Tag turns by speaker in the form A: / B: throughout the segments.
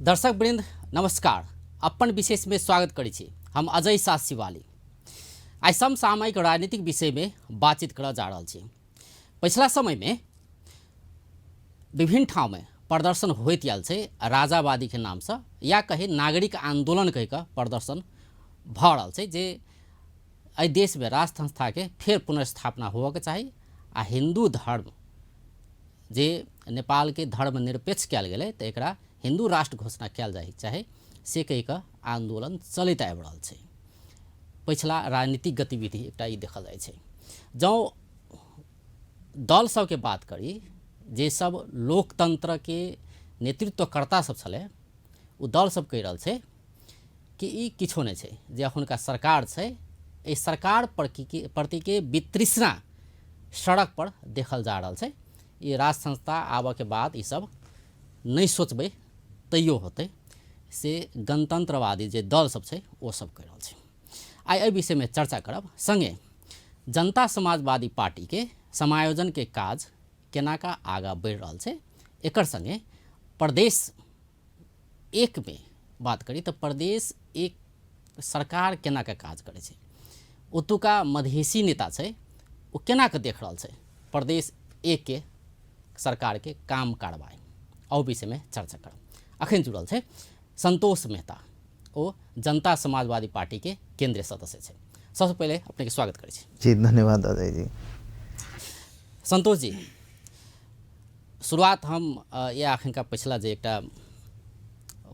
A: दर्शक वृंद नमस्कार। अपन विशेष में स्वागत करी छी। हम अजय शाह शिवाली। आई समसामयिक राजनीतिक विषय में बातचीत कर जा रहा छी। पिछला समय में विभिन्न ठाव में प्रदर्शन होइत आयल छै राजावादी के नाम से या कहे नागरिक आंदोलन कह के प्रदर्शन भ रहल छै जे एहि देश में राज संस्था के फेर पुनर्स्थापना होबे के चाही आ हिंदू धर्म जे नेपाल के धर्मनिरपेक्ष कयल गेलै तऽ एकरा हिंदू राष्ट्र घोषणा कयल जाय चाहे से कहि कऽ आंदोलन चलैत आबि रहल छै। पिछला राजनीतिक गतिविधि एकटा ई देखल जाइ छै। जँ दल सबके बात करी जे सब लोकतंत्र के नेतृत्वकर्ता सब छलै ओ दल सब कहि रहल छै कि ई किछो नहि छै जे अखुनका सरकार छै एहि सरकार प्रति के वितृष्णा सड़क पर देखल जा रहल छै। ये राज संस्था आबऽ के बाद ई सब नहीं सोचबै तैयो होते से गणतंत्रवादी जे दल सब छै वो सब कहि रहल छै। आइ एहि विषय में चर्चा करब। संगे जनता समाजवादी पार्टी के समायोजन के काज केना का आगा बढ़ि रहल छै एकर संगे प्रदेश एक में बात करी तो प्रदेश एक सरकार केना का काज करे छै ओतुका मधेसी नेता छै वो केना के देख रहल छै प्रदेश एक के सरकार के काम कार्रवाई और विषय में चर्चा करब। अखन जुड़ल छै संतोष मेहता ओ जनता समाजवादी पार्टी के केंद्रीय सदस्य छै। सबसे पहले अपने के स्वागत करै छी।
B: जी धन्यवाद अजय जी।
A: संतोष जी शुरुआत हम या अखन का पिछला जे एकटा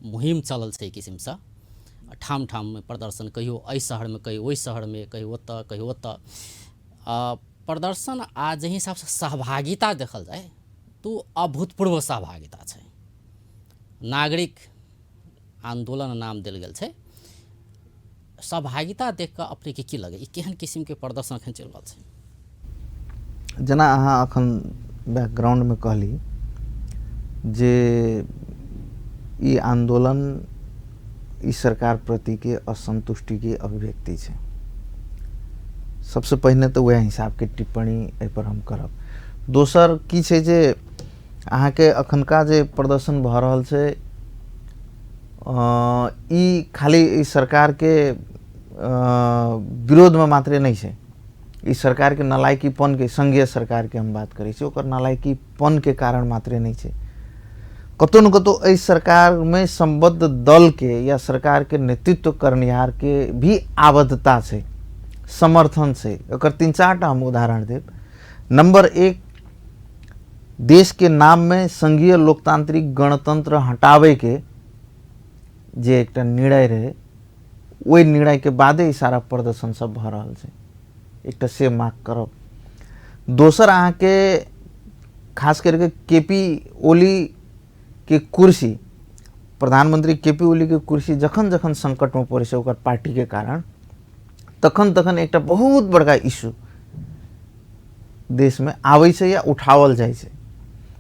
A: मुहिम चलल छै किसिम से ठाम ठाम में प्रदर्शन कहियो एहि शहर में कहियो ओहि शहर में कहियो ओतऽ प्रदर्शन आ जे हिसाब से सहभागिता देखल जाए तो अभूतपूर्व सहभागिता छै। नागरिक आंदोलन नाम देल गेल छै। सहभागिता देख कऽ अपने के की लगे ई केहन किस्म के प्रदर्शन अखन चलि रहल छै?
B: जेना अहाँ अखन बैकग्राउंड में कहली जे ई आंदोलन ई सरकार प्रति के असंतुष्टि के अभिव्यक्ति छै। सबसे पहिने तो वह हिसाब के टिप्पणी एहि पर हम करब। दोसर की छै जे अहाँ के अखनका जे प्रदर्शन भ रहल छै ई खाली ई सरकार के विरोध में मात्रे नहीं छै। ई सरकार के नालायकीपन के संघीय सरकार के हम बात करी छी ओकर नालायकीपन के कारण मात्रे नहीं छै। कतौ न कतौ एहि सरकार में संबद्ध दल के या सरकार के नेतृत्व करनिहार के भी आबद्धता छै, समर्थन छै। एकर 3-4 टा हम उदाहरण देब। नंबर 1, देश के नाम में संघीय लोकतांत्रिक गणतंत्र हटावे के जे एकटा निर्णय रहे ओहि निर्णय के बादे ई सारा प्रदर्शन सब भ रहल छै। एकटा से मार्क करब। दोसर अहाँ के खास करके केपी ओली के कुर्सी, प्रधानमंत्री केपी ओली के कुर्सी जखन जखन संकट में पड़े छै ओकर पार्टी के कारण तखन तखन एकटा बहुत बड़का इशू देश में आबै छै या उठावल जाइ छै।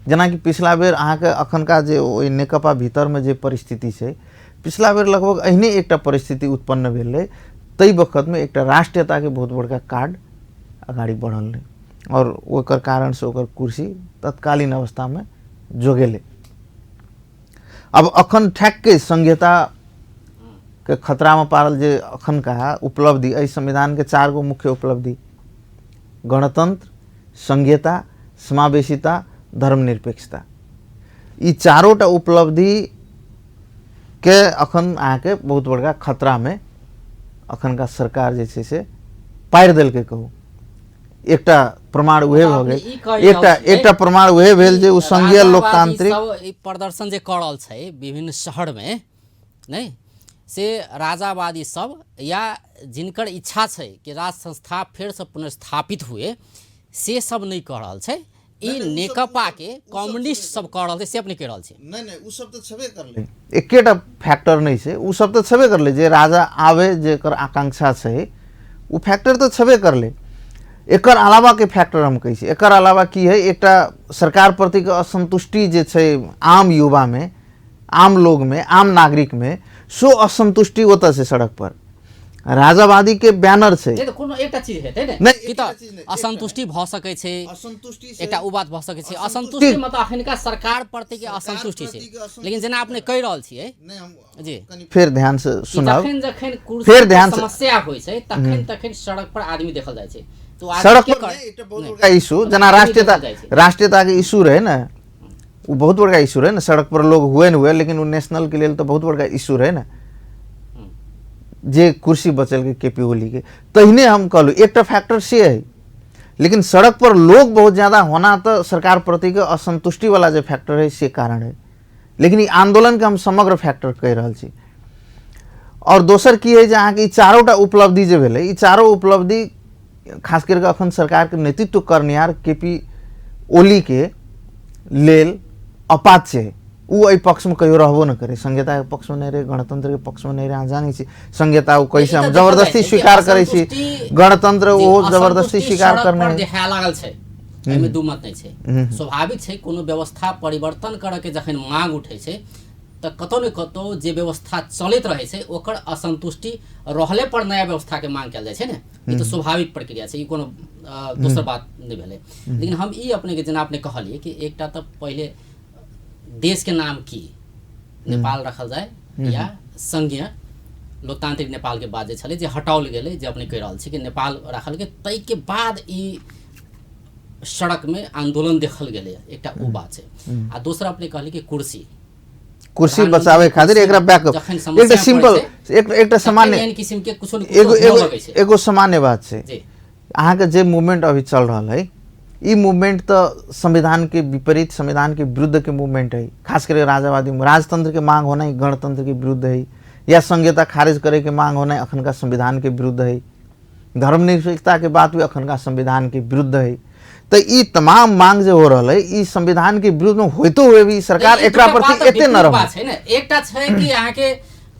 B: जेना कि पिछला बेर अहाँ के अखनका जे ओइ नेकपा भीतर में जे परिस्थिति छै पिछला बेर लगभग एहने एकटा परिस्थिति उत्पन्न भेल रहे। तई वक्त में एकटा राष्ट्रीयता के बहुत बड़का कार्ड अगाडि बढ़ल रहे और ओकर कारण से ओकर कुर्सी तत्कालीन अवस्था में जोगेले। अब अखन ठैक के संघीयता के खतरा में पारल जे अखन का उपलब्धि एहि संविधान के 4 गो मुख्य उपलब्धि गणतंत्र, संघीयता, समावेशिता, धर्मनिरपेक्षता, ई चारोटा उपलब्धि के अखन आके बहुत बड़का खतरा में अखन का सरकार जे छै से पारि देल के कहू। एकटा प्रमाण उहे भ गेल। एकटा प्रमाण उहे भेल जे उ संघीय लोकतांत्रिक
A: प्रदर्शन जे कर रहल छै विभिन्न शहर में नहीं से राजावादी सब या जिनकर इच्छा छै कि राज संस्था फिर से पुनर्स्थापित हुए से सब नहीं कर रहल छै। ई नेकपा के कम्युनिस्ट सब कर रहल छै से अपने कह रहल छै।
B: नहीं उ सब तो छबे करले। एकेटा फैक्टर नहीं छै उ सब तो छबे करले जे राजा आवे जेकर आकांक्षा छै उ फैक्टर तो छबे करले। एकर अलावा के फैक्टर हम कही छी। एकर अलावा की है एकटा सरकार प्रति के असंतुष्टि जे छै आम युवा में, आम लोग में, आम नागरिक में सो असंतुष्टि होता है सड़क पर। राजावादी के बैनर छै
A: नहीं तो कोनो एकटा चीज हेतै ने
B: नहीं,
A: कि
B: एकटा
A: त
B: चीज नहीं,
A: असंतुष्टि भ सकै छै,
B: असंतुष्टि
A: एकटा उ बात भ सकै छै, असंतुष्टि मतलब अखनका सरकार प्रति के असंतुष्टि छै। लेकिन जेना अपने कहि रहल छियै जी,
B: फिर ध्यान से
A: कि
B: सुनाओ।
A: जखन जखन कुर्सी
B: फिर
A: के
B: ध्यान से-
A: समस्या होइ छै तखन तखन सड़क पर आदमी देखल जाइ छै। तो आदमी
B: सड़क
A: के
B: पर
A: कर-
B: नहीं, एकटा बहुत
A: नहीं,
B: बड़का इशू जना
A: आदमी
B: राष्ट्रीयता
A: देखल जाइ छै।
B: राष्ट्रीयता के इशू रहे ना, वो बहुत बड़का इशू रहे ना। सड़क पर लोग हुए न हुए, लेकिन वो नेशनल के लिए तो बहुत बड़का इशू रहे ना, जे कुर्सी बचल के केपी ओली के। तहिने हम कहलू एकटा फैक्टर से है, लेकिन सड़क पर लोग बहुत ज्यादा होना तो सरकार प्रति के असंतुष्टि वाला जो फैक्टर है से कारण है। लेकिन ई आंदोलन के हम समग्र फैक्टर कह रहल छी। और दोसर की है जे अहाँके ई चारोटा उपलब्धि जे भेलै, ई चारो उपलब्धि खास करके अखन सरकार के नेतृत्व करनिहार केपी ओली के लेल अपाच्य है। उ एहि पक्ष में कहियो रहबो न करे, संहिता के पक्ष में नहीं रहे, गणतंत्र के पक्ष में नहीं रहे। अहाँ जानै छी संहिता उ कैसे हम जबरदस्ती स्वीकार करे छी, गणतंत्र वो जबरदस्ती स्वीकार करने है।
A: देखाय लागल छै, एहिमे दू मत नहीं छै। स्वाभाविक छै कोनो व्यवस्था परिवर्तन करऽ के जखन मांग उठै छै तऽ कतौ न कतौ जे व्यवस्था चलैत रहै छै ओकर असंतुष्टि रहले पर नया व्यवस्था के मांग कयल जाइ छै ने। ई तऽ स्वाभाविक प्रक्रिया छै, ई कोनो दोसर बात नहीं भेलै। लेकिन हम ई अपने के जेना अपने कहलिए कि एकटा तऽ पहिले देश के नाम की नेपाल रखल जाए या संघीय लोकतांत्रिक नेपाल के बाद जे छलै जे हटाओल गेलै, जे अपने कहि रहल छी कि नेपाल राखल गेल, ताहि के बाद ई सड़क में आंदोलन देखल गेलै, एकटा ओ बात छै। आ दोसरा अपने कहली कि कुर्सी
B: बचावे खातिर एकरा बैकअप एकटा सिंपल एकटा सामान्य
A: एहन किस्म के कुछो
B: एगो एगो
A: लगै छै
B: एगो सामान्य बात छै।
A: जी,
B: अहाँ के जे मूवमेंट अभी चल रहा है, ई मूवमेंट तो संविधान के विपरीत, संविधान के विरुद्ध के मूवमेंट है। खास करके राजावादी राजतंत्र के मांग होना ही गणतंत्र के विरुद्ध है, या संहिता खारिज करे के मांग होना अखन का संविधान के विरुद्ध है, धर्मनिरपेक्षता के बात भी अखन का संविधान के विरुद्ध है। तो ई तमाम मांग जो हो रहा है, ई संविधान के विरुद्ध में होते हुए भी सरकार एकरा प्रति एते न रह
A: छै ने। एकटा छै कि अहाँ के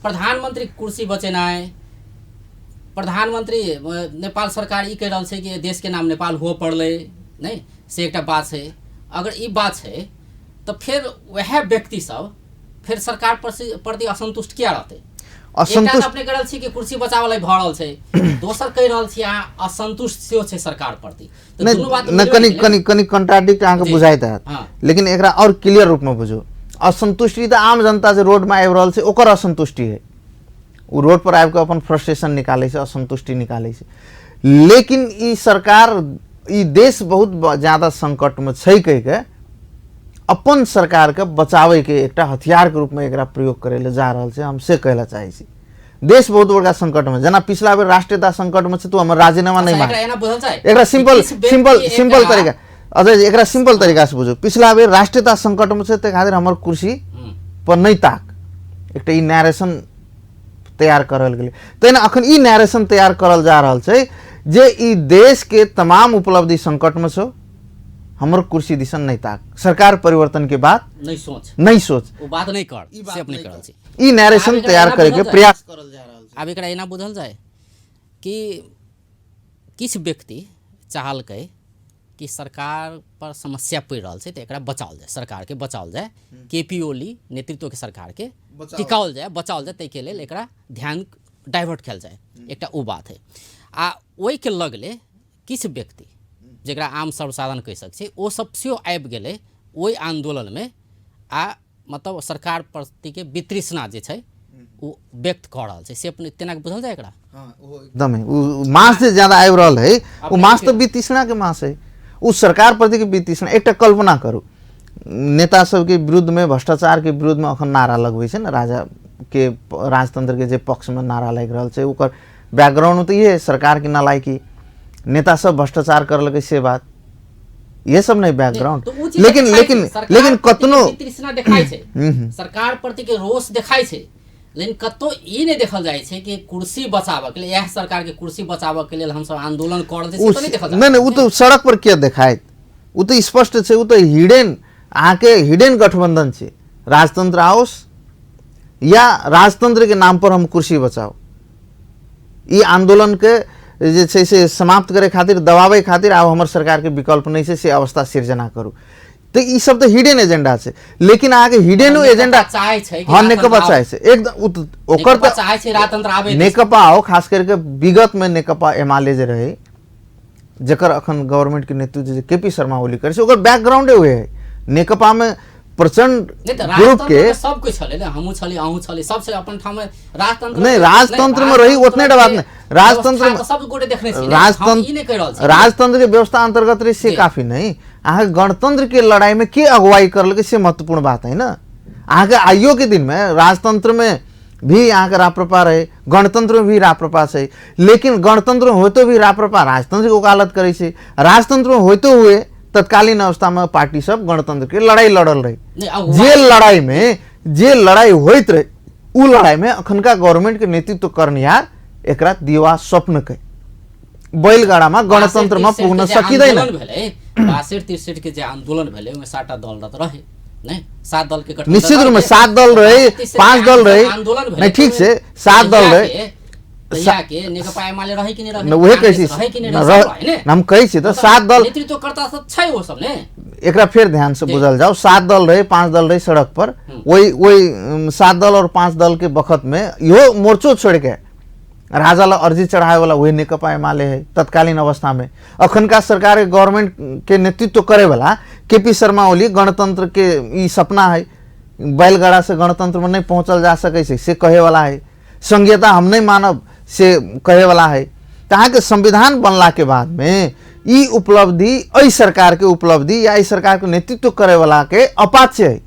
A: प्रधानमंत्री कुर्सी बचेनाय, प्रधानमंत्री नेपाल सरकार ई कह रहल छै कि देश के नाम नेपाल हो पड़ले नहीं, से एकटा बात छै। अगर ई बात छै तो फिर वह व्यक्ति सब फिर सरकार प्रति असंतुष्ट किया रहते? असंतुष्ट अपने कह रहल छी कि कुर्सी बचावे ला भ रहल छै, दोसर कह रहल छी अहाँ असंतुष्ट सेहो छै सरकार प्रति। तो दुनू बात
B: न कनी कंट्राडिक्ट अहाँ के बुझाइत है, लेकिन एकरा और क्लियर रूप में बुझो। असंतुष्टि तो आम जनता जे रोड में आबि रहल छै ओकर असंतुष्टि है, वो रोड पर आबि के अपन फ्रस्ट्रेशन निकाले छै, असंतुष्टि निकाले छै। लेकिन ई सरकार, ई देश बहुत ज्यादा संकट में छै कह के अपन सरकार के बचावे के एकटा हथियार के रूप में एकरा प्रयोग करे ले जा रहल छै। हम से कहला चाहे छी देश बहुत बड़का संकट में, जना पिछला बेर राष्ट्रीयता संकट में छै तो हमर राजीनामा नहीं मांग। एकरा सिंपल तरीका अजय एकरा सिंपल तरीका से बुझो। पिछला बेर राष्ट्रीयता संकट में छै ते खातिर हमर कुर्सी पर नहीं ताक, एकटा ई नैरेशन तैयार करल गेलै। तैने अखन ई नैरेशन तैयार करल जा रहल छै जे ई देश के तमाम उपलब्धि संकट में छो, हमर कुर्सी दिसन नहीं ताक, सरकार परिवर्तन के बाद नहीं सोच
A: वो बात नहीं कर से अपने करल छी।
B: ई नैरेशन तैयार करे के प्रयास करल जा रहल छै।
A: आब एकरा एना बुझल जाए कि किछ व्यक्ति चाहल कै कि सरकार पर समस्या पड़ रहल छै तो एकरा बचाओल जाए, सरकार के बचाओल जाए, केपी ओली नेतृत्व के सरकार के टिकाओल जाए, बचाओल जाए, ताहि के लेल एकरा ध्यान डाइवर्ट कयल जाए, एकटा ओ बात है। आ ओहि के लगले किछ व्यक्ति जकरा आम सर्वसाधारण कहि सकै छै ओ सब सेहो आबि गेलै ओहि आंदोलन में, आ मतलब सरकार प्रति के वितृष्णा जे छै वो व्यक्त कऽ रहल छै, से अपने तेना बुझल जाए एकरा।
B: एकदम है वो मास जे ज्यादा आबि रहल है, वो मास तो वितृष्णा के मास है, वो सरकार प्रति के वितृष्णा। एकटा कल्पना करू, नेता सब के विरुद्ध में, भ्रष्टाचार के विरुद्ध में अखन नारा लगबै छै ना, राजा के राजतंत्र के जे पक्ष में नारा लागि रहल छै, ओकर बैकग्राउंड तो ये सरकार की नालायकी, नेता सब भ्रष्टाचार करलकै से बात, ये सब नहीं बैकग्राउंड। लेकिन कतनो
A: देखाई छै, सरकार प्रति के रोष देखाई छै, लेकिन कतो ई नहीं देखल जाए छै कि कुर्सी बचावे के लिए, यह सरकार के कुर्सी बचावे के लिए हम सब आंदोलन कर रहल छी, तो नहीं देखल जाए।
B: नहीं वो तो सड़क पर के देखाइत, वो तो स्पष्ट छै, वो तो हिडन अहाँ के हिडन गठबंधन छै, राजतंत्र आओस या राजतंत्र के नाम पर हम कुर्सी बचाओ। ई आंदोलन के जे छै से समाप्त करे खातिर, दबावे खातिर आब हमर सरकार के विकल्प नहीं छै, से अवस्था सिर्जना करू। तो ई सब तो हिडन एजेंडा छै, लेकिन अहाँके हिडन एजेंडा
A: चाहे छै कि
B: हाँ
A: राजतंत्र
B: नेकपा
A: आबे।
B: चाहे छै एकदम ओकर
A: नेकपा
B: तो
A: चाहे छै राजतंत्र आबे।
B: नेकपा आओ खास करके विगत में नेकपा एमाले जे रहे जकर अखन गवर्नमेंट के नेतृत्व जे केपी शर्मा ओली करे छै ओकर बैकग्राउंडे हुए है नेकपा में प्रचंड
A: नहीं तो
B: ग्रुप के
A: राजतंत्र में सब कुछ छले ना, हमहू छली अहू छली सब से अपन ठाम में राजतंत्र
B: नहीं राजतंत्र में रही उतने बात नहीं, राजतंत्र में
A: सब गोटे देखने छी, हम ई नहीं कह रहल छी।
B: राजतंत्र के व्यवस्था अंतर्गत रही से काफी नहीं, अहाँ गणतंत्र के लड़ाई में के अगुवाई करल से महत्वपूर्ण बात है ना। अहाँ के आइयो के दिन में राजतंत्र में भी अहाँ के राप्रपा रहे, गणतंत्र में भी राप्रपा है, लेकिन गणतंत्र में होते भी राप्रपा राजतंत्र के वकालत करे छै, राजतंत्र में होते हुए तत्कालीन अवस्था में पार्टी सब गणतंत्र के लड़ाई लड़ल रही। जे लड़ाई होइत रहे उ लड़ाई में अखनका गवर्नमेंट के नेतृत्व करनिहार एकरा दीवा स्वप्न के बैलगाड़ा में गणतंत्र में पुग्न सकिदैन।
A: 62-63 के जे आंदोलन भेले ओमे 7टा दल रहे नहीं, 7 दल के गठबंधन
B: निश्चित रूप में 7 दल रहे, 5 दल रहे नहीं, ठीक से 7 दल रहे
A: के नेकपा एमाले रहे कि नहीं रहे,
B: वही कैसी हम कही छी तो 7 दल
A: नेतृत्वकर्ता सब छै वो सब ने।
B: एकरा फिर ध्यान से बुझल जाओ, 7 दल रहे, 5 दल रहे सड़क पर, वही 7 दल और 5 दल के बखत में यो मोर्चो छोड़ के राजा ला अर्जी चढ़ाए वाला वही नेकपा एमाले है तत्कालीन अवस्था में। अखनका सरकार के गवर्नमेंट के नेतृत्व करे वाला केपी शर्मा ओली गणतंत्र के ई सपना है, बैलगाड़ा से गणतंत्र में नहीं पहुंचल जा सके से कहे वाला है, संघीयता हम नहीं मानब से कहे वाला है। कहा के संविधान बनला के बाद में ई उपलब्धि एहि सरकार के उपलब्धि या इस सरकार के नेतृत्व करे वाला के अपाच्य है,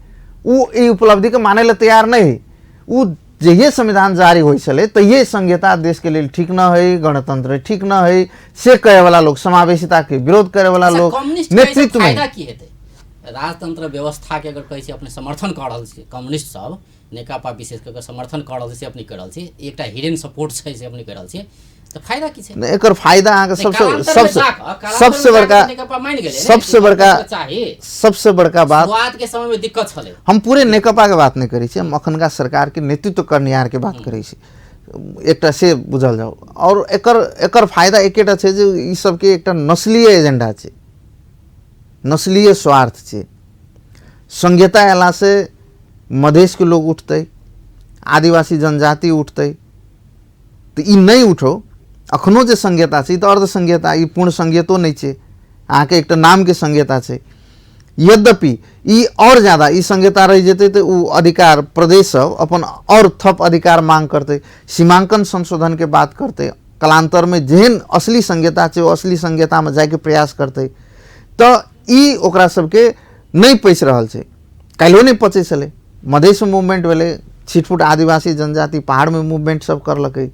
B: उ ई उपलब्धि के माने ला तैयार नहीं है। उ जहिए संविधान जारी हो चले तो ये संघीयता देश के लिए ठीक न है, गणतंत्र ठीक न है से कहे वाला लोग, समावेशिता के विरोध करे वाला लोग नेतृत्व में
A: राजतंत्र व्यवस्था के अगर कहे अपने समर्थन कर रहल छी, कम्युनिस्ट सब नेकपा विशेष करके समर्थन कर रहल छी, अपनी कर रहल छी, एकटा हिडन सपोर्ट छै से अपनी कर रहल छी, तो फायदा की छै?
B: एकर फायदा अहाँ के सबसे बड़का बात
A: शुरुआत के समय में दिक्कत छले।
B: हम पूरे नेकपा के बात नहीं करी छी, हम अखनका सरकार के नेतृत्व करनिहार के बात करी छी, एकटा से बुझल जाओ। और एकर फायदा एकेटा छै जे ई सब के एकटा नस्लीय एजेंडा छै, नस्लीय स्वार्थ छै। संघीयता अयला से मधेश के लोग उठते, आदिवासी जनजाति उठते, तो ई नहीं उठो अखनो जे संघीयता छै तो अर्ध संघीयता, ई पूर्ण संघीयतो नहीं छै, अहाँ के एकटा नाम के संघीयता छै। यद्यपि ई और ज्यादा ई संघीयता रह जेते तो उ अधिकार प्रदेश सब अपन और थप अधिकार मांग करते, सीमांकन संशोधन के बात करते, कालांतर में जेहन असली संघीयता छै वो असली संघीयता में जाके प्रयास करते, तो ई ओकरा सबके नहीं पैस रहल छै। काल्हियो नहीं पचे छले, मधेश में मूवमेंट भेले, छिटफुट आदिवासी जनजाति पहाड़ में मूवमेंट सब करलकै,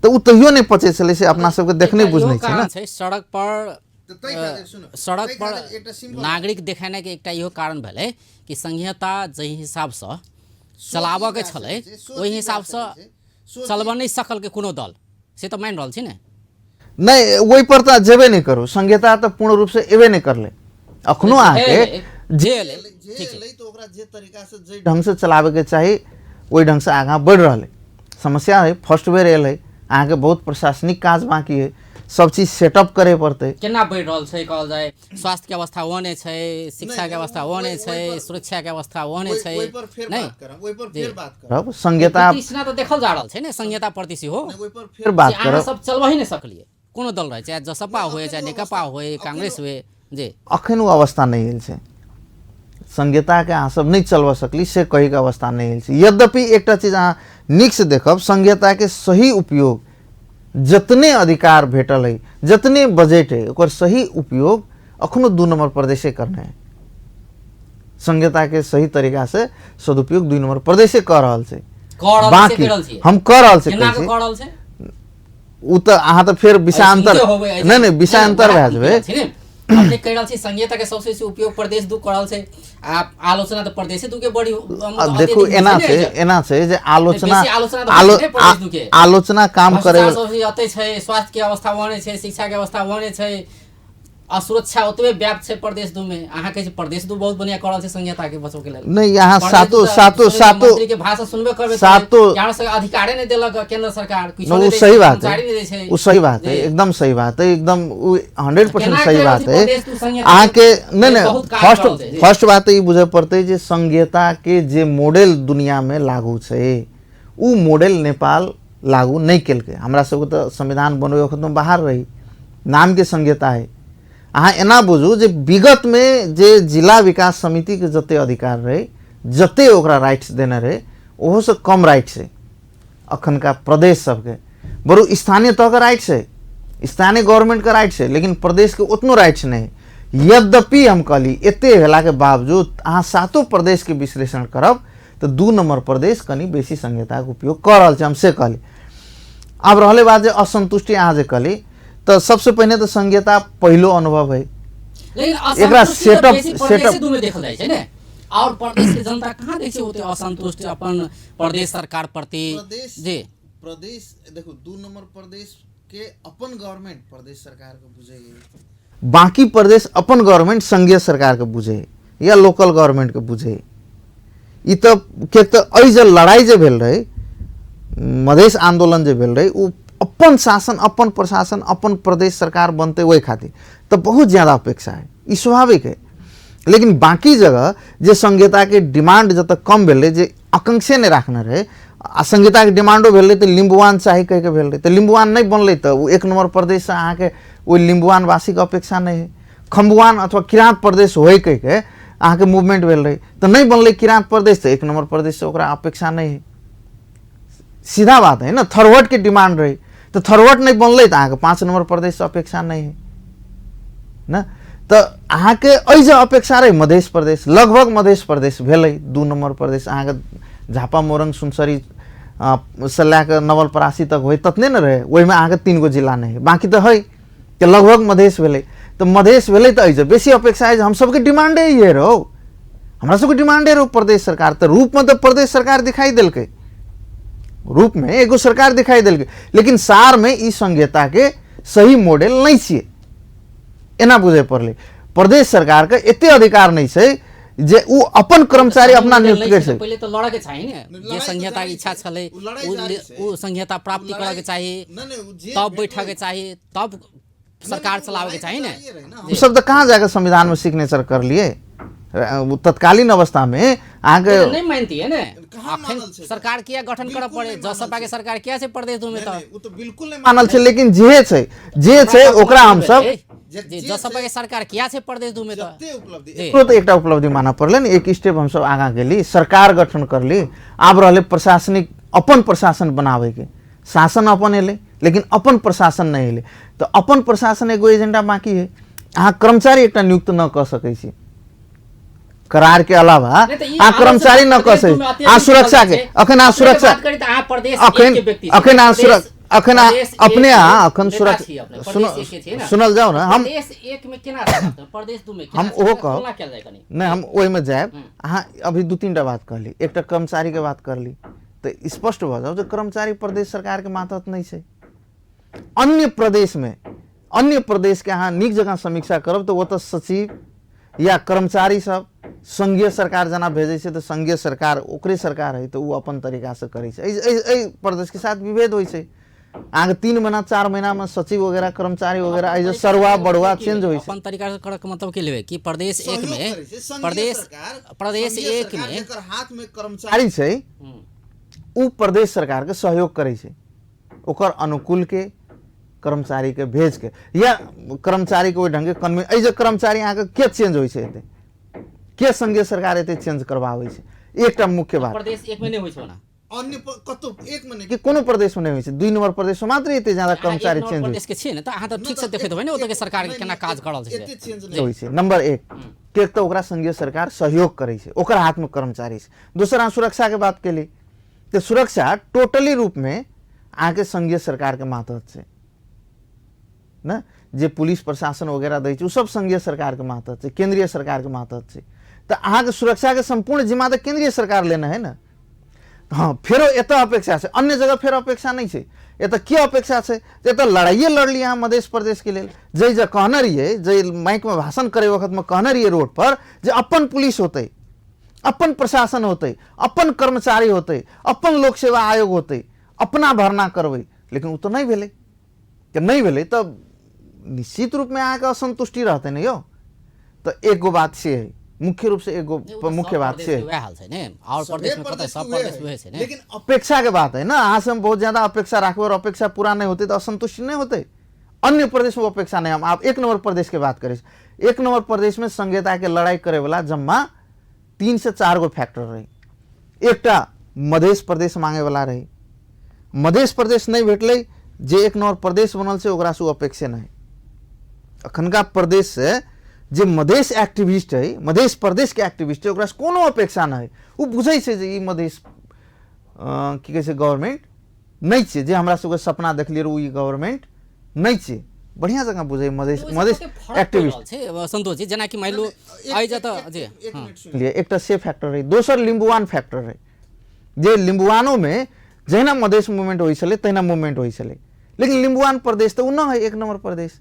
B: तो उ तहियो नहीं पचे छले से अपना सबके देखने बुझने छै ना।
A: सड़क पर नागरिक देखाने के एकटा इहो कारण भेलै कि संघीयता जहि हिसाब से चलाबऽ के छलै ओहि हिसाब से चलबऽ नहीं सकल के कोनो दल से तो मान रहल छी ने।
B: नहीं वही पर तो जेबे नहीं करू, संघीयता तो पूर्ण रूप से एबे नहीं करले, अखनो आके
A: जेल
B: तो ओकरा जे तरीका से जे ढंग से चलावे के चाहिए वही ढंग से आगा बढ़ रहा। समस्या है फर्स्ट बेर एल है, अहाँ के बहुत प्रशासनिक काज बाकी है, सब चीज सेटअप करे पड़ते।
A: केना बढ़ रहल छै कहल जाय, स्वास्थ्य के अवस्था ओने छै, शिक्षा के अवस्था ओने छै, सुरक्षा के अवस्था ओने छै, नहीं
B: ओइ पर फिर बात करब। संघीयता
A: तो देखल जा रहल छै ने, संघीयता प्रति से हो
B: ओइ पर फिर बात करब।
A: सब चलबऽ ही नहीं सकलिए, कोनो दल रहे, चाहे जसपा होए, चाहे नेकपा होए, कांग्रेस होए, जे
B: अखन वो अवस्था नहीं है छै, संघीयता के अहाँ सब नहीं चलवा सकली से कही के अवस्था नहीं है। यद्यपि एक चीज अहाँ नीक से देखब, संघीयता के सही उपयोग, जतने अधिकार भेटल है, जतने बजट है, ओकर सही उपयोग अखनो 2 नंबर प्रदेशे करने है। संघीयता के सही तरीका से सदुपयोग 2 नंबर प्रदेशे कर रहल छै। बाकी हम कर रहल छै, उ तो अहाँ तो फिर विषयांतर नहीं विषयांतर भए जेबै।
A: अपने कह रहल छी संघीयता के सबसे उपयोग प्रदेश 2 कर रहल छै, आप आलोचना तो प्रदेश 2 के बड़ी।
B: अब देखो एना छै जे आलोचना काम करे
A: अते छै, स्वास्थ्य के अवस्था ओने छै, शिक्षा के अवस्था ओने छै, असुरक्षा ओतबे व्याप्त छै प्रदेश दू में। अहाँ कहै छै प्रदेश दू बहुत बढ़िया करल छै संहिता के बचाव के लेल।
B: नहीं, यहाँ
A: प्रदेश
B: सातों
A: दू तऽ
B: सातों
A: सुनै
B: सातों
A: मंत्री के भाषण सुनबे करबे
B: सातों-
A: यहाँ से अधिकारे नहीं देलक केंद्र सरकार, कुछ
B: वो सही बात है, वो सही बात है, एकदम सही बात है, एकदम 100% सही बात है। अहाँ के नहीं फर्स्ट बात ये बुझे पड़ते जे संहिता के जे मॉडल दुनिया में लागू छै उ मॉडल नेपाल लागू नहीं केलकै। हमरा सबके तो संविधान बनवे वक्त में बाहर रही, नाम के संहिता है। अहाँ एना बुझू जे विगत में जे जिला विकास समिति के जते अधिकार रहे, जते ओकरा राइट्स देने रहे, ओहो से कम राइट्स है अखन का प्रदेश सबके। बरु स्थानीय तह का राइट्स है, स्थानीय गवर्नमेंट का राइट्स है, लेकिन प्रदेश के उतनो राइट्स नहीं है। यद्यपि हम कहली एते भेला के बावजूद अहाँ सातों प्रदेश के विश्लेषण करब तो 2 नंबर प्रदेश कनी बेसी संहिता के उपयोग कर रहल छै, हम से कहली। अब रहले बात जे असंतुष्टि अहाँ जे कहली तो सबसे पहले तो संहिता पहलो अनुभव है।
A: एकरा सेटअप दू में देखल जाय छै ने, और प्रदेश के जनता कहाँ देखे होते असंतुष्ट अपन प्रदेश सरकार प्रति जी।
B: प्रदेश देखो 2 नंबर प्रदेश के अपन गवर्नमेंट प्रदेश सरकार के बुझे, बाकी प्रदेश अपन गवर्नमेंट संघीय सरकार के बुझे या लोकल गवर्नमेंट के बुझे। ई तो के तो अई जे लड़ाई जे भेल रहे, मधेश आंदोलन जे भेल रहे, उ अपन शासन अपन प्रशासन अपन प्रदेश सरकार बनते वही खातिर तो बहुत ज़्यादा अपेक्षा है, ई स्वाभाविक है। लेकिन बाकी जगह जे संहिता के डिमांड जब तक कम भेल रहे, जे आकांक्षे नहीं रखने रहे, आ संहिता के डिमांडो भेल रहे तो लिम्बुवान चाही कह के भेल रहे, तो लिम्बुवान नहीं बनल तो वो 1 नंबर प्रदेश से अहाँ के वो लिम्बुवान वासी के अपेक्षा नहीं है। खम्बुवान अथवा किरांत प्रदेश हो कह के अहाँ के मूवमेंट भेल रहे तो नहीं बनल किरांत प्रदेश, तो 1 नंबर प्रदेश से ओकरा अपेक्षा नहीं है। सीधा बात है ना। थरवट के डिमांड रही तो थरवट नहीं बनल तो अहाँ के 5 नंबर प्रदेश से अपेक्षा नहीं है ना। तो अहाँ के अई अपेक्षा रहे मध्य प्रदेश, लगभग मध्य प्रदेश भेल 2 नंबर प्रदेश। अहाँ के झापा मोरंग सुनसरी से लैके नवलपरासी तक हो ततने न रहे, वही में अहाँ के 3 गो जिला नहीं है, बाकी तो है कि लगभग मधेश भेले। तो मधेश भेले तो अई बेसी अपेक्षा है, हम सबके डिमांडे ये रहो, हमरा सबके डिमांडे रहो प्रदेश सरकार। तो रूप में तो प्रदेश सरकार दिखाई दिलके, रूप में एगो सरकार दिखाई दिलके, लेकिन सार में ई संहिता के सही मॉडल नहीं छे। एना बुझे पड़ले प्रदेश सरकार के एते अधिकार नहीं छै जे उ अपन कर्मचारी अपना नियुक्त कर सके।
A: पहले तो लड़ा के चाहिए ने, जे संहिता के इच्छा छले उ संहिता प्राप्ति करे के चाहिए, तब बैठे के चाहिए, तब सरकार चलावे के चाहिए ने।
B: उ सब तो कहाँ जाकर संविधान में सिग्नेचर कर लिए तत्कालीन अवस्था में आगे
A: नहीं मानती है ना। सरकार किया गठन कर पड़े, जसपा के सरकार किया से प्रदेश दू में तो
B: बिल्कुल नहीं मानल छै, लेकिन जे छै ओकरा हम सब
A: जसपा के सरकार किया से प्रदेश दू में
B: तो एक उपलब्धि माना पड़ले ने। एक स्टेप हम सब आगा गेली, सरकार गठन करली, आब रहले प्रशासनिक अपन प्रशासन बनावे के, शासन अपन एले लेकिन अपन प्रशासन नहीं एले। तो अपन प्रशासन एगो एजेंडा बाकी है, अहाँ कर्मचारी एकटा नियुक्त न कर सकै छी करार के अलावा, आ कर्मचारी न कर सकै, आ सुरक्षा के अखन आ सुरक्षा अखन आ सुरक्षा अखन अपने अखन सुरक्षा सुनल जाओ ना। हम
A: एक में केना प्रदेश दू में
B: हम ओहो कह नहीं, हम ओहि में जाएब। अहाँ अभी 2-3 टा बात कहली, एकटा कर्मचारी के बात करली तो स्पष्ट भ जाओ जे कर्मचारी प्रदेश सरकार के मातहत नहीं छै। अन्य प्रदेश में अन्य प्रदेश के अहाँ नीक जगह समीक्षा करब तो ओतऽ सचिव या कर्मचारी सब संघीय सरकार जना भेजे छै तो संघीय सरकार ओकरे सरकार है तो वो अपन तरीका से करे छै। एहि प्रदेश के साथ विभेद होइ छै। आगे 3 महीना 4 महीना में सचिव वगैरह कर्मचारी वगैरह ऐसे सरवा बड़वा चेंज होइ छै।
A: अपन तरीका से करक मतलब के लेवे कि प्रदेश एक में प्रदेश एक में
B: हाथ में कर्मचारी छै, उ प्रदेश सरकार के सहयोग करे छै, ओकर अनुकूल के कर्मचारी के भेज के या कर्मचारी के ओहि ढंग के कन्वे ऐसे कर्मचारी अहाँ के चेंज होइ छै, एते के संघीय सरकार एते चेंज करवावे छै। एकटा मुख्य बात
A: प्रदेश एक में नहीं होइ छै ना,
B: अन्य कतो एक में नहीं कि कोनो प्रदेश में नहीं होइ छै, 2 नंबर प्रदेश में मात्र एते ज्यादा कर्मचारी चेंज
A: प्रदेश के छै ने। त अहाँ त ठीक से देखैत होबै ने ओतऽ के सरकार के केना काज करल छै
B: होइ छै। नंबर 1 के तो ओकरा संघीय सरकार सहयोग करे छै, ओकर हाथ में कर्मचारी छै। दूसरा सुरक्षा के बात केली तो सुरक्षा टोटली रूप में आके संघीय सरकार के मातहत छै ना। जे पुलिस प्रशासन वगैरह दै छै उ सब संघीय सरकार के मातहत छै, केंद्रीय सरकार के मातहत छै। तो अहाँ के सुरक्षा के संपूर्ण जिम्मा तो केंद्रीय सरकार लेना है ना। हाँ फेरो एतऽ अपेक्षा छै, अन्य जगह फेर अपेक्षा नहीं छै। एतऽ की अपेक्षा छै, एतऽ लड़ाइए लड़ली यहाँ मध्य प्रदेश के लेल। जै जे कहने रहिए, जै माइक में भाषण करे वक्त में कहने रहिए रोड पर, जे अपन पुलिस होते, अपन प्रशासन होते, अपन कर्मचारी होते, अपन लोक सेवा आयोग होते, अपना भरना करबै, लेकिन वो तो नहीं भेलै। कि नहीं भेलै तो निश्चित रूप में अहाँके असंतुष्टि रहते नहीं हो। तो एगो बात से है, मुख्य रूप से एगो मुख्य बात से
A: वह हाल छै ने, और प्रदेश में कतै सब प्रदेश वह छै ने।
B: लेकिन अपेक्षा के बात है ना, अहाँ से हम बहुत ज्यादा अपेक्षा रखबे और अपेक्षा पूरा नहीं होते तो असंतुष्टि नहीं होते। अन्य प्रदेश में अपेक्षा नहीं, हम आप 1 नंबर प्रदेश के बात करें, 1 नंबर प्रदेश में संघीयता के लड़ाई करे वाला जम्मा 3 से 4 गो फैक्टर रही। एकटा मध्य प्रदेश मांगे वाला रही, मध्य प्रदेश नहीं भेटलै, जे 1 नंबर प्रदेश बनल छै ओकरा से अपेक्षा नहीं। अखनका प्रदेश से जे मधेश एक्टिविस्ट है, मध्य प्रदेश के एक्टिविस्ट है, ओकरा से कोनो अपेक्षा नहीं। वो बुझै छै जे ई मधेश की कहै छै गवर्नमेंट नहीं छै, जे हमरा सबके सपना देखलिए ओ ई गवर्नमेंट नहीं छै। बढ़िया जगह बुझै मधेश एक्टिविस्ट
A: छै। संतोष जी जेना कि मान लो आइ जा त जे
B: लिए एकटा से फैक्टर है, दोसर लिम्बुवान फैक्टर है, जे लिम्बुवानो में जहिना मधेश मूवमेंट होइ छलै तहिना मूवमेंट होइ छलै, लेकिन लिम्बुवान प्रदेश तो न है 1 नंबर प्रदेश,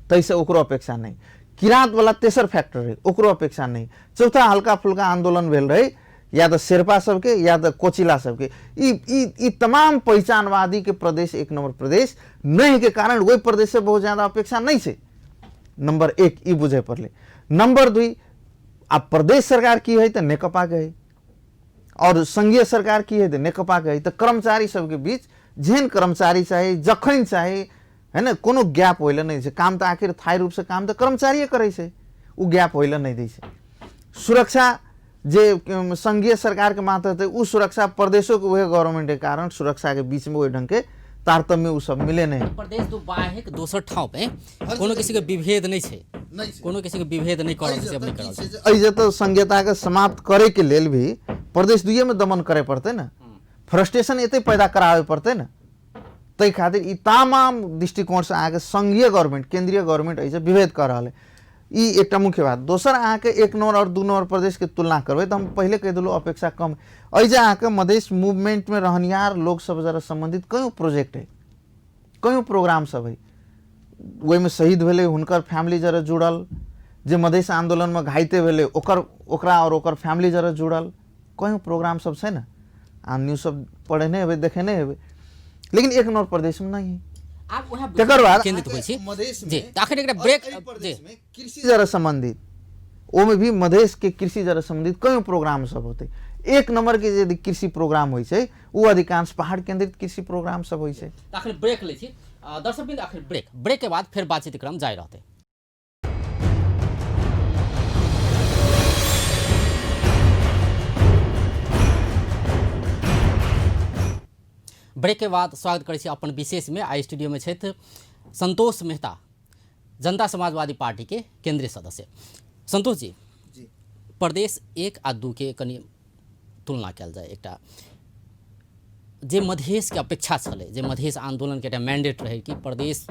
B: तैसे ओकरो अपेक्षा नहीं। किरात वाला तेसर फैक्टर है, ओकरो अपेक्षा नहीं। चौथा हल्का फुल्का आंदोलन भेल रहे, या तो शेरपा सबके या तो कोचिला सबके, ई तमाम पहचानवादी के प्रदेश 1 नंबर प्रदेश नहीं के कारण वही प्रदेश से बहुत ज्यादा अपेक्षा नहीं है। नंबर 1 ई बुझे पड़े। नंबर 2 अब प्रदेश सरकार की है तो नेकपा के है, और संघीय सरकार की है तो नेकपा के है। तो कर्मचारी सबके बीच जेहन कर्मचारी चाहे जखन चाहे है ना, कोनो गैप होइले नहीं छै। काम तो आखिर थाई रूप से काम तो कर्मचारी करे छै, वो गैप होइले नहीं दै छै। सुरक्षा जे संघीय सरकार के मातहत है, उ सुरक्षा प्रदेशों के वह गवर्नमेंट के कारण सुरक्षा के बीच में वही ढंग के तारतम्य उ सब मिले नहीं।
A: प्रदेश तो बाहेक दोसर ठाव पे कोनो किसी के विभेद नहीं छै, कोनो किसी के विभेद नहीं करल छै, अपने करल छै।
B: ऐसे तो संघीयता के समाप्त करे के लेल भी प्रदेश दुइये में दमन करे पड़ते ना, फ्रस्ट्रेशन एते पैदा करावे पड़ते ना। तै खातिर ई तमाम दृष्टिकोण से अहाँके संघीय गवर्नमेंट, केंद्रीय गवर्नमेंट ऐसे विभेद कर रहा है। ई एकटा मुख्य बात। दोसर अहाँके 1 नंबर और 2 नंबर प्रदेश के तुलना करबै तो हम पहले कह दिलो अपेक्षा कम। ऐसे अहाँके मधेश मूवमेंट में रहनियार लोग सब जरा संबंधित कई प्रोजेक्ट है, कई प्रोग्राम सब है, वही में शहीद भेले हुनकर फैमिली जरा जुड़ल, जे मधेश आंदोलन में घाइते भेले ओकरा और ओकर फैमिली जरा जुड़ल कई प्रोग्राम सब है ना। आ न्यूज सब पढ़े नहीं हेबै, देखे नहीं हेबै, लेकिन 1 नंबर प्रदेश में नहीं है।
A: आप वह
B: तकर बाद
A: केंद्रित होइ छै जी। आखिर एकटा ब्रेक जी
B: कृषि जरा संबंधित ओमे भी मधेश के कृषि जरा संबंधित कई प्रोग्राम सब होते। 1 नंबर के यदि कृषि प्रोग्राम होइ छै, वो अधिकांश पहाड़ केंद्रित कृषि प्रोग्राम सब होइ छै।
A: आखिर ब्रेक लै छी दर्शकबिंद, आखिर ब्रेक के बाद फिर बातचीत क्रम जारी रहते। ब्रेक के बाद स्वागत करै छी अपन विशेष में। आई स्टूडियो में छथि संतोष मेहता, जनता समाजवादी पार्टी के केंद्रीय सदस्य। संतोष जी, प्रदेश 1 आ 2 के कनि तुलना कल जाए। एकटा जे मधेश के अपेक्षा छलै, जे मधेश आंदोलन के एकटा मैंडेट रहे कि प्रदेश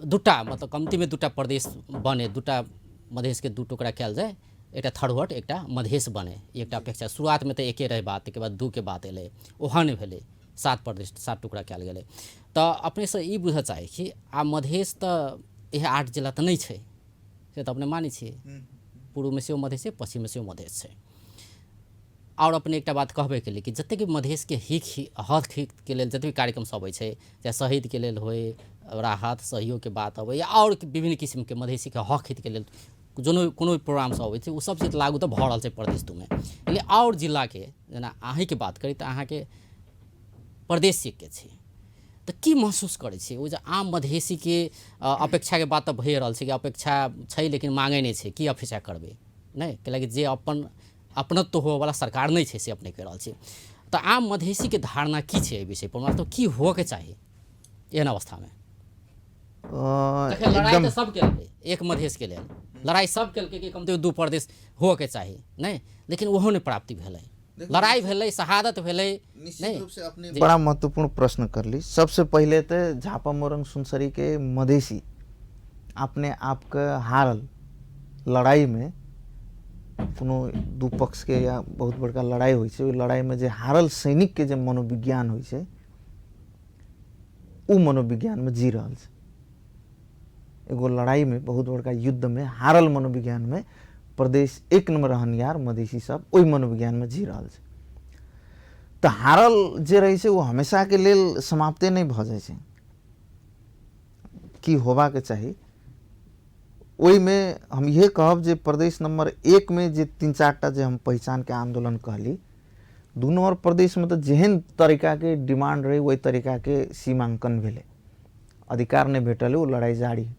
A: दूटा, मतलब कमती में 2टा प्रदेश बने, 2टा मधेश के 2 टुकड़ा कल जाए, एकटा थरवट एकटा मधेश बने, एकटा अपेक्षा। शुरुआत में तो एके रहे बात, के बाद 2 के बात एलै, ओहन भेलै, 7 प्रदेश 7 टुकड़ा कल गए। तो अपने से ई बुझ चाहे कि आ मधेश तो यह 8 जिला तो नहीं है, से तो अपने मानी छे, पूर्व में सेहो मधेश है, पश्चिम में सेहो मधेश है। और अपने एक बात कहबे के लिए कि जते मधेश के हक के लेल जते कार्यक्रम सब होइ छै, चाहे शहीद के लेल होए, राहत सहयोग के बात अबै, या और विभिन्न किस्म के मधेसी के हक हित के लेल कोनो प्रोग्राम सब होइ छै, उ सब चीज लागू तो भऽ रहल छै प्रदेश 2 में। लेकिन और जिला के जेना अहीं के बात करी तो अहाँ के प्रदेश के छै, तो की महसूस करे छी ओ जे आम मधेसी के अपेक्षा के बात तो भए रहल छै कि अपेक्षा छै लेकिन मांगे नहीं छै, की अपेक्षा करबे नहीं, कैलाकि जे अपनत्व हो वाला सरकार नहीं छै से अपने कह रहल छी। तो आम मधेसी के धारणा की छै एहि विषय पर, मतलब की हो के चाहिए एहन अवस्था में? लड़ाई तो सब केलकै, एक मधेश के लेल लड़ाई सब केलकै कि कमती 2 प्रदेश हो के चाहिए नहीं, लेकिन ओहो नहीं प्राप्ति भेलै, लड़ाई भेलै, शहादत भेलै नहीं।
B: रूप से अपने बड़ा महत्वपूर्ण प्रश्न कर ली। सबसे पहले तो झापा मोरंग सुनसरी के मधेसी अपने आप के हारल लड़ाई में कोनो दू पक्ष के या बहुत बड़का लड़ाई होइ छै, ओहि लड़ाई में जे हारल सैनिक के जे मनोविज्ञान होइ छै उ मनोविज्ञान में जी रहल छै। एगो लड़ाई में, बहुत बड़का युद्ध में हारल मनोविज्ञान में प्रदेश एक नंबर रहनिहार मधेसी सब ओहि मनोविज्ञान में जी रहल छै। तो हारल जे रहे छै वो हमेशा के लेल समाप्ते नहीं भ जाय छै, की होबा के चाही। ओहि में हम ये कहब जे प्रदेश नंबर 1 में जे 3-4टा जे हम पहचान के आंदोलन कहली, 2 नंबर प्रदेश में तो जेहन तरीका के डिमांड रहे वही तरीका के सीमांकन भेले, अधिकार नहीं भेटल वो लड़ाई जारी है।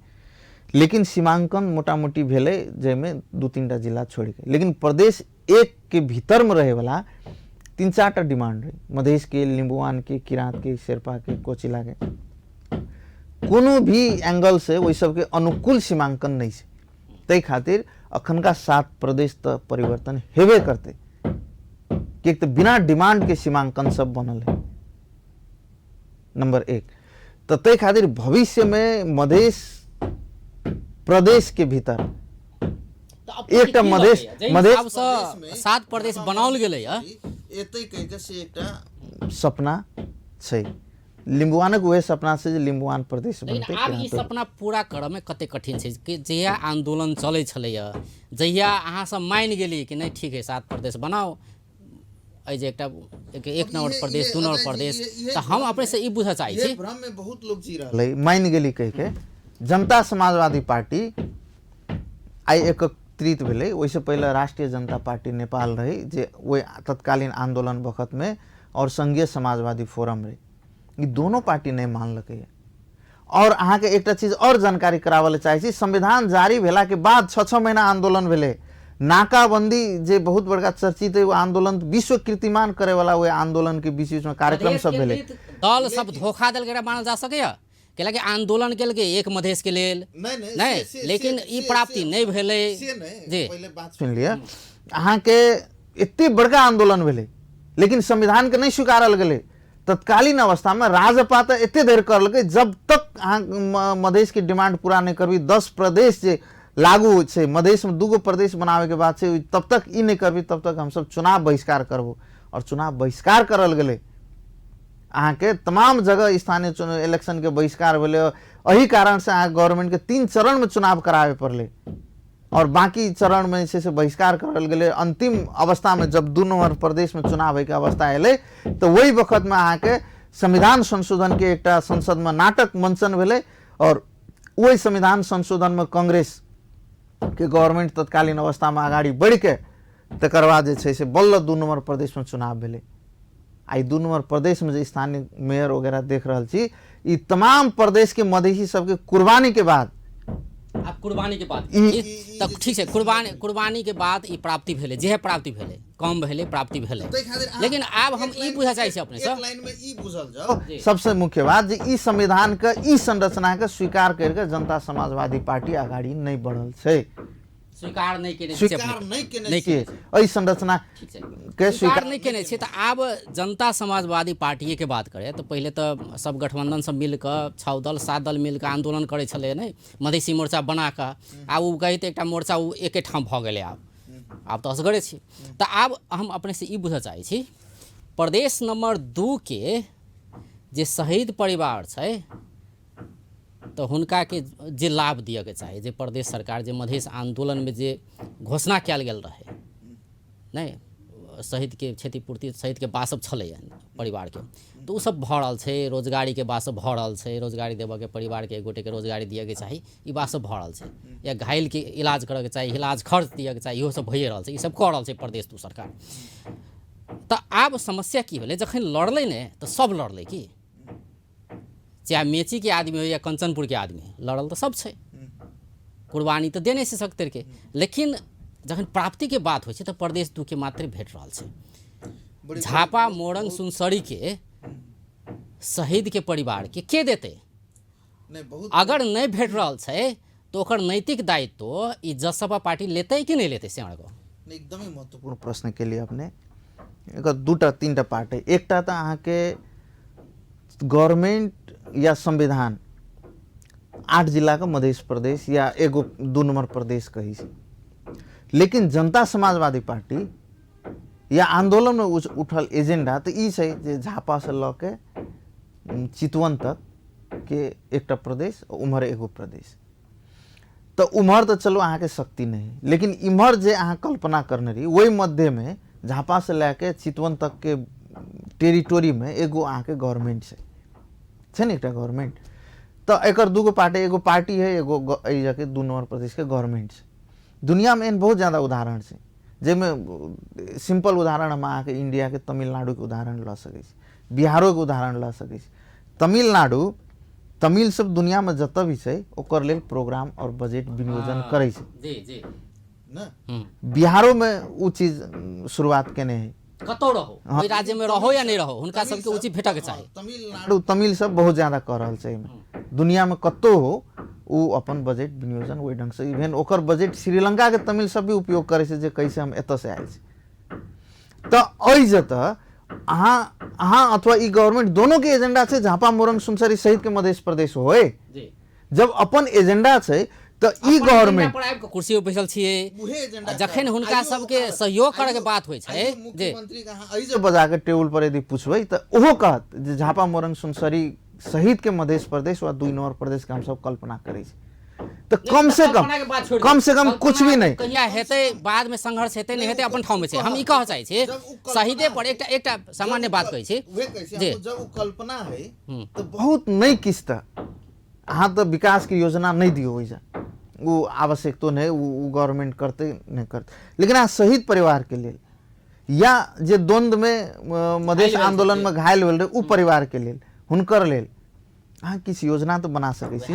B: लेकिन सीमांकन मोटा मोटी भेले जैमें 2-3टा जिला छोड़ के। लेकिन प्रदेश 1 के भीतर में रहे वाला 3-4टा डिमांड रही, मधेश के, लिम्बुआन के, किराँत के, शेरपा के, कोचिला के, कोनो भी एंगल से वही सब के अनुकूल सीमांकन नहीं है। तै खातिर अखनका 7 प्रदेश तो परिवर्तन हेबे करते, कि एक तो बिना डिमांड के सीमांकन सब बनल है, नंबर 1। तो तै खातिर भविष्य में मधेश प्रदेश के भीतर एक मधेश
A: 7 प्रदेश बनाओल गेलै
B: एतै कह के से एकटा सपना छै। लिम्बुआनक उहे सपना छै जे लिम्बुआन प्रदेश बनतै।
A: आब ई सपना पूरा करऽ में कते कठिन छै कि जहिया आंदोलन चलै छलैया, जहिया अहाँ सब मान गेली कि नहीं ठीक है 7 प्रदेश बनाओ, जे एक नंबर प्रदेश, 2 नंबर प्रदेश, तो हम अपने से ई बुझऽ चाहै छी।
B: भ्रम में बहुत लोग जी रहलै, मान गेली कह के। जनता समाजवादी पार्टी आई एकत्रित भेलै, ओहिसे पहले राष्ट्रीय जनता पार्टी नेपाल रही जे वो तत्कालीन आंदोलन वक्त में, और संघीय समाजवादी फोरम रही। ये दोनों पार्टी नहीं मानलकै। और अहाँ के एक चीज और जानकारी करावल चाहे छी, संविधान जारी भेला के बाद 6-6 महीना आंदोलन भेले। नाकाबंदी जे बहुत बड़का चर्चित है वो आंदोलन, विश्व कीर्तिमान करे वाला वो आंदोलन के बीच में कार्यक्रम सब भेले।
A: दल सब धोखा देल के मानल जा सके, कैलाकि आंदोलन के लगे एक मधेश के लेल नहीं, लेकिन ई प्राप्ति नहीं भेले। जी
B: पहले बात सुन लिया, अहाँ के इतने बड़का आंदोलन भेले लेकिन संविधान के नहीं स्वीकारल गेले। तत्कालीन अवस्था में राजपा तो इतने देर करलकै, जब तक अहाँ मधेश की डिमांड पूरा नहीं करबी, 10 प्रदेश जे लागू छै मधेश में 2 प्रदेश बनावे के बाद से, तब तक ई नहीं करबी तब तक हम सब चुनाव बहिष्कार करबो। और चुनाव बहिष्कार करल गेले, अहाँ के तमाम जगह स्थानीय इलेक्शन के बहिष्कार भेले। यही कारण से अहाँ गवर्नमेंट के 3 चरण में चुनाव करावे पड़ले, और बाकी चरण में से बहिष्कार करल गेले। अंतिम अवस्था में जब 2 नंबर प्रदेश में चुनाव होय के अवस्था एले, तो वही वक्त में अहाँ के संविधान संशोधन के एकटा संसद में नाटक मंचन भेले, और वही संविधान संशोधन में कांग्रेस के गवर्नमेंट तत्कालीन अवस्था में आगाड़ी बढ़ के तकर बाद जे छै से बल्ल 2 नंबर प्रदेश में चुनाव भेले। आई 2 नंबर प्रदेश में जो स्थानीय मेयर वगैरह देख रहा छी, ई तमाम प्रदेश के मधेसी सबके कुर्बानी के बाद,
A: अब कुर्बानी के बाद तब ठीक है, कुर्बानी के बाद ई प्राप्ति भेले, जे प्राप्ति भेले, कम भेले, प्राप्ति भेले। लेकिन अब हम ई बुझा चाहै छी अपने से,
B: एक लाइन में ई बुझल जाओ सबसे मुख्य बात जे ई संविधान के ई संरचना के स्वीकार करके जनता समाजवादी पार्टी आगाड़ी नहीं बढ़ल छै,
A: स्वीकार नहीं केने
B: छै। एहि संरचना के
A: स्वीकार नहीं केने छै। तो आब जनता समाजवादी पार्टी के बात करे तो पहले तो सब गठबंधन सब मिल कर 6 दल 7 दल मिल कर आंदोलन करे छले नहीं, मधेसी मोर्चा बना कर। आब उ कहिते एकटा मोर्चा उ एके ठाम भ गेले। आब तो असगरे छी। तो आब हम अपने से ई बुझऽ चाहै छी, प्रदेश नंबर 2 के जे शहीद परिवार छै तो हुनका के जे लाभ दिए के चाही, जे प्रदेश सरकार जे मधेश आंदोलन में जे घोषणा कयल गेल रहे नहीं, शहीद के क्षतिपूर्ति, शहीद के बासब छलै परिवार के, तो उ सब भऽ रहल छै। रोजगारी के बासब भऽ रहल छै, रोजगारी देबऽ के परिवार के एक गोटे के रोजगारी दिए के चाही, ई बासब भऽ रहल छै। या घायल के इलाज करऽ के चाही, इलाज खर्च दिए के चाही, इहो सब भइए रहल छै, ई सब कऽ रहल छै प्रदेश 2 सरकार। तो आब समस्या की भेलै, जखन लड़लै ने तो सब लड़लै की, चाहे मेची के आदमी हो या कंचनपुर के आदमी, लड़ल तो सब छै, कुर्बानी तो दे नहीं सकते के। लेकिन जखन प्राप्ति के बात हो तो प्रदेश 2 के मात्र भेट रहल छै। झापा, मोरंग, सुनसरी के शहीद के परिवार के देते, अगर नहीं भेट रहल छै तो ओकर नैतिक दायित्व ई जसपा पार्टी लेते कि नहीं लेते से
B: एकदम ही महत्वपूर्ण प्रश्न के लिए अपने एकर 2-3टा पार्ट है। एकटा तो अहाँ के गवर्नमेंट या संविधान 8 जिला का मध्य प्रदेश या एगो 2 नंबर प्रदेश कही से, लेकिन जनता समाजवादी पार्टी या आंदोलन में उठल एजेंडा तो ई छै जे झापा से ल के चितवन तक के एकटा प्रदेश उम्हर एगो प्रदेश। तो उम्हर तो चलो अहाँ के शक्ति नहीं, लेकिन इम्हर जे अहाँ कल्पना करने रही वही मध्य में झापा से लेके चितवन तक के टेरिटोरी में एगो अहाँ के गवर्नमेंट छै न एकटा गवर्नमेंट। तो एकर दूगो पार्टी, एगो पार्टी है एगो एहि जगह 2 नंबर प्रदेश के गवर्नमेंट छै। दुनिया में एहन बहुत ज़्यादा उदाहरण छै जेमे सिंपल उदाहरण हम अहाँ के इंडिया के तमिलनाडु के उदाहरण ल सकै छी, बिहारो के उदाहरण ल सकै छी। तमिलनाडु तमिल सब दुनिया में जत भी छै ओकर लेल प्रोग्राम और बजट विनियोजन करे छै
A: जी जी
B: न। बिहारो में उ चीज शुरुआत केने है।
A: कतौ रहो कोई राज्य में रहो या नहीं रहो हुनका सबके उचित भेटक के चाही।
B: तमिलनाडु तमिल सब बहुत ज्यादा कर रहल छै दुनिया में कतौ हो उ अपन बजट विनियोजन ओहि ढंग से इवन ओकर बजट श्रीलंका के तमिल सब भी उपयोग करे छै जे कैसे हम एत से आयल छै। तो एहि जत अहाँ अथवा ई गवर्नमेंट दोनों के एजेंडा छै झापा मोरंग सुनसरी सहित के मध्य प्रदेश होय। जब अपन एजेंडा छै तो ई गवर्नमेंट
A: कुर्सी पर बैठल छिए जखन हुनका सबके सहयोग करे के बात होय छै जे
B: मुख्यमंत्री के अहाँ एहि जे बजा के टेबल पर यदि पूछबै तो ओहो कहत जे झापा मोरंग सुनसरी सहित के मध्य प्रदेश व 2 नंबर प्रदेश के हम सब कल्पना करै छी। तो कम से कम कुछ भी नहीं
A: कहिया हेतै बाद में संघर्ष हेतै नहीं हेतै अपन ठाव में छै। हम ई कह चाहै छी शहीदे पर एकटा सामान्य बात कहै छी
B: जे जब कल्पना है तो बहुत नहीं किस्त अहाँ तो विकास की योजना नहीं दियो वैसा वो आवश्यक तो नहीं वो गवर्नमेंट करते नहीं करते, लेकिन अहाँ शहीद परिवार के लिए या जे द्वंद्व में मधेश आंदोलन में घायल होल रहे उ परिवार के लिए हुनकर लेल अहाँ किस योजना तो बना सकै छी।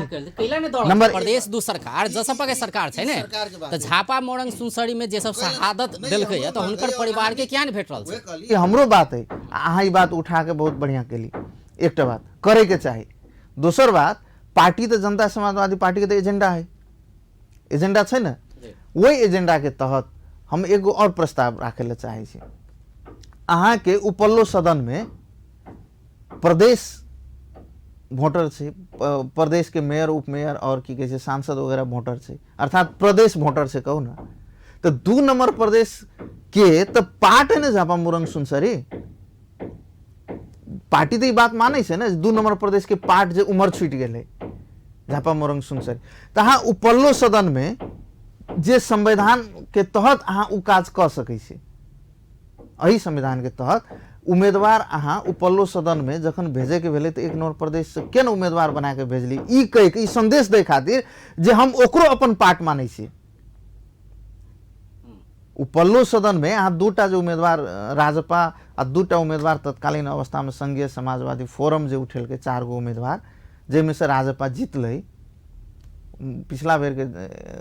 A: नंबर प्रदेश 2 सरकार जसपा के सरकार छै ने तो झापा मोरंग सुनसरी में जे सब शहादत देलकै है तो हुनकर परिवार के क्या नहीं भेट रहल छै।
B: ये हमरो बात है, अहाँ ई बात उठा के बहुत बढ़िया केली। एकटा बात करे के चाही, दोसर बात पार्टी तो जनता समाजवादी पार्टी के तो एजेंडा है, एजेंडा छै ना, वही एजेंडा के तहत हम एगो और प्रस्ताव राखे ले चाहे छी। अहाँ के उपल्लो सदन में प्रदेश वोटर छै, प्रदेश के मेयर उप मेयर और की कहे छै सांसद वगैरह वोटर छै, अर्थात प्रदेश वोटर से कहू ना। तो 2 नंबर प्रदेश के तो पार्ट है ना झापा मोरंग सुनसरी, पार्टी तो ये बात माने छै ना 2 नंबर प्रदेश के पार्ट जे उमर छूट गेलै झापा मोरंग सुनसरी। तो अहाँ उपल्लो सदन में जे संविधान के तहत अहाँ उ काज क सकै छी, एही संविधान के तहत उम्मीदवार अहाँ उपल्लो सदन में जखन भेजे के भेले तो 1 नंबर प्रदेश से केन उम्मीदवार बना के भेजली ई कह के ई संदेश दे खातिर जे हम ओकरो अपन पार्ट मानै छी। उपल्लो सदन में अहाँ 2टा जो उम्मीदवार राजपा आ 2टा उम्मीदवार तत्कालीन अवस्था में संघीय समाजवादी फोरम जे उठेल के 4 गो उम्मीदवार जेमे से राजपा जीतलै, पिछला बेर के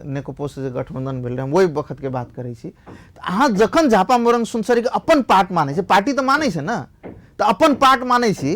B: नेकपो से गठबंधन भेल रहे वही वक्त के बात करै छी। अहाँ जखन झापा मोरंग सुनसरी के अपन पार्ट मानै छै, पार्टी तो मानै छै ना, तो अपन पार्ट मानै छी,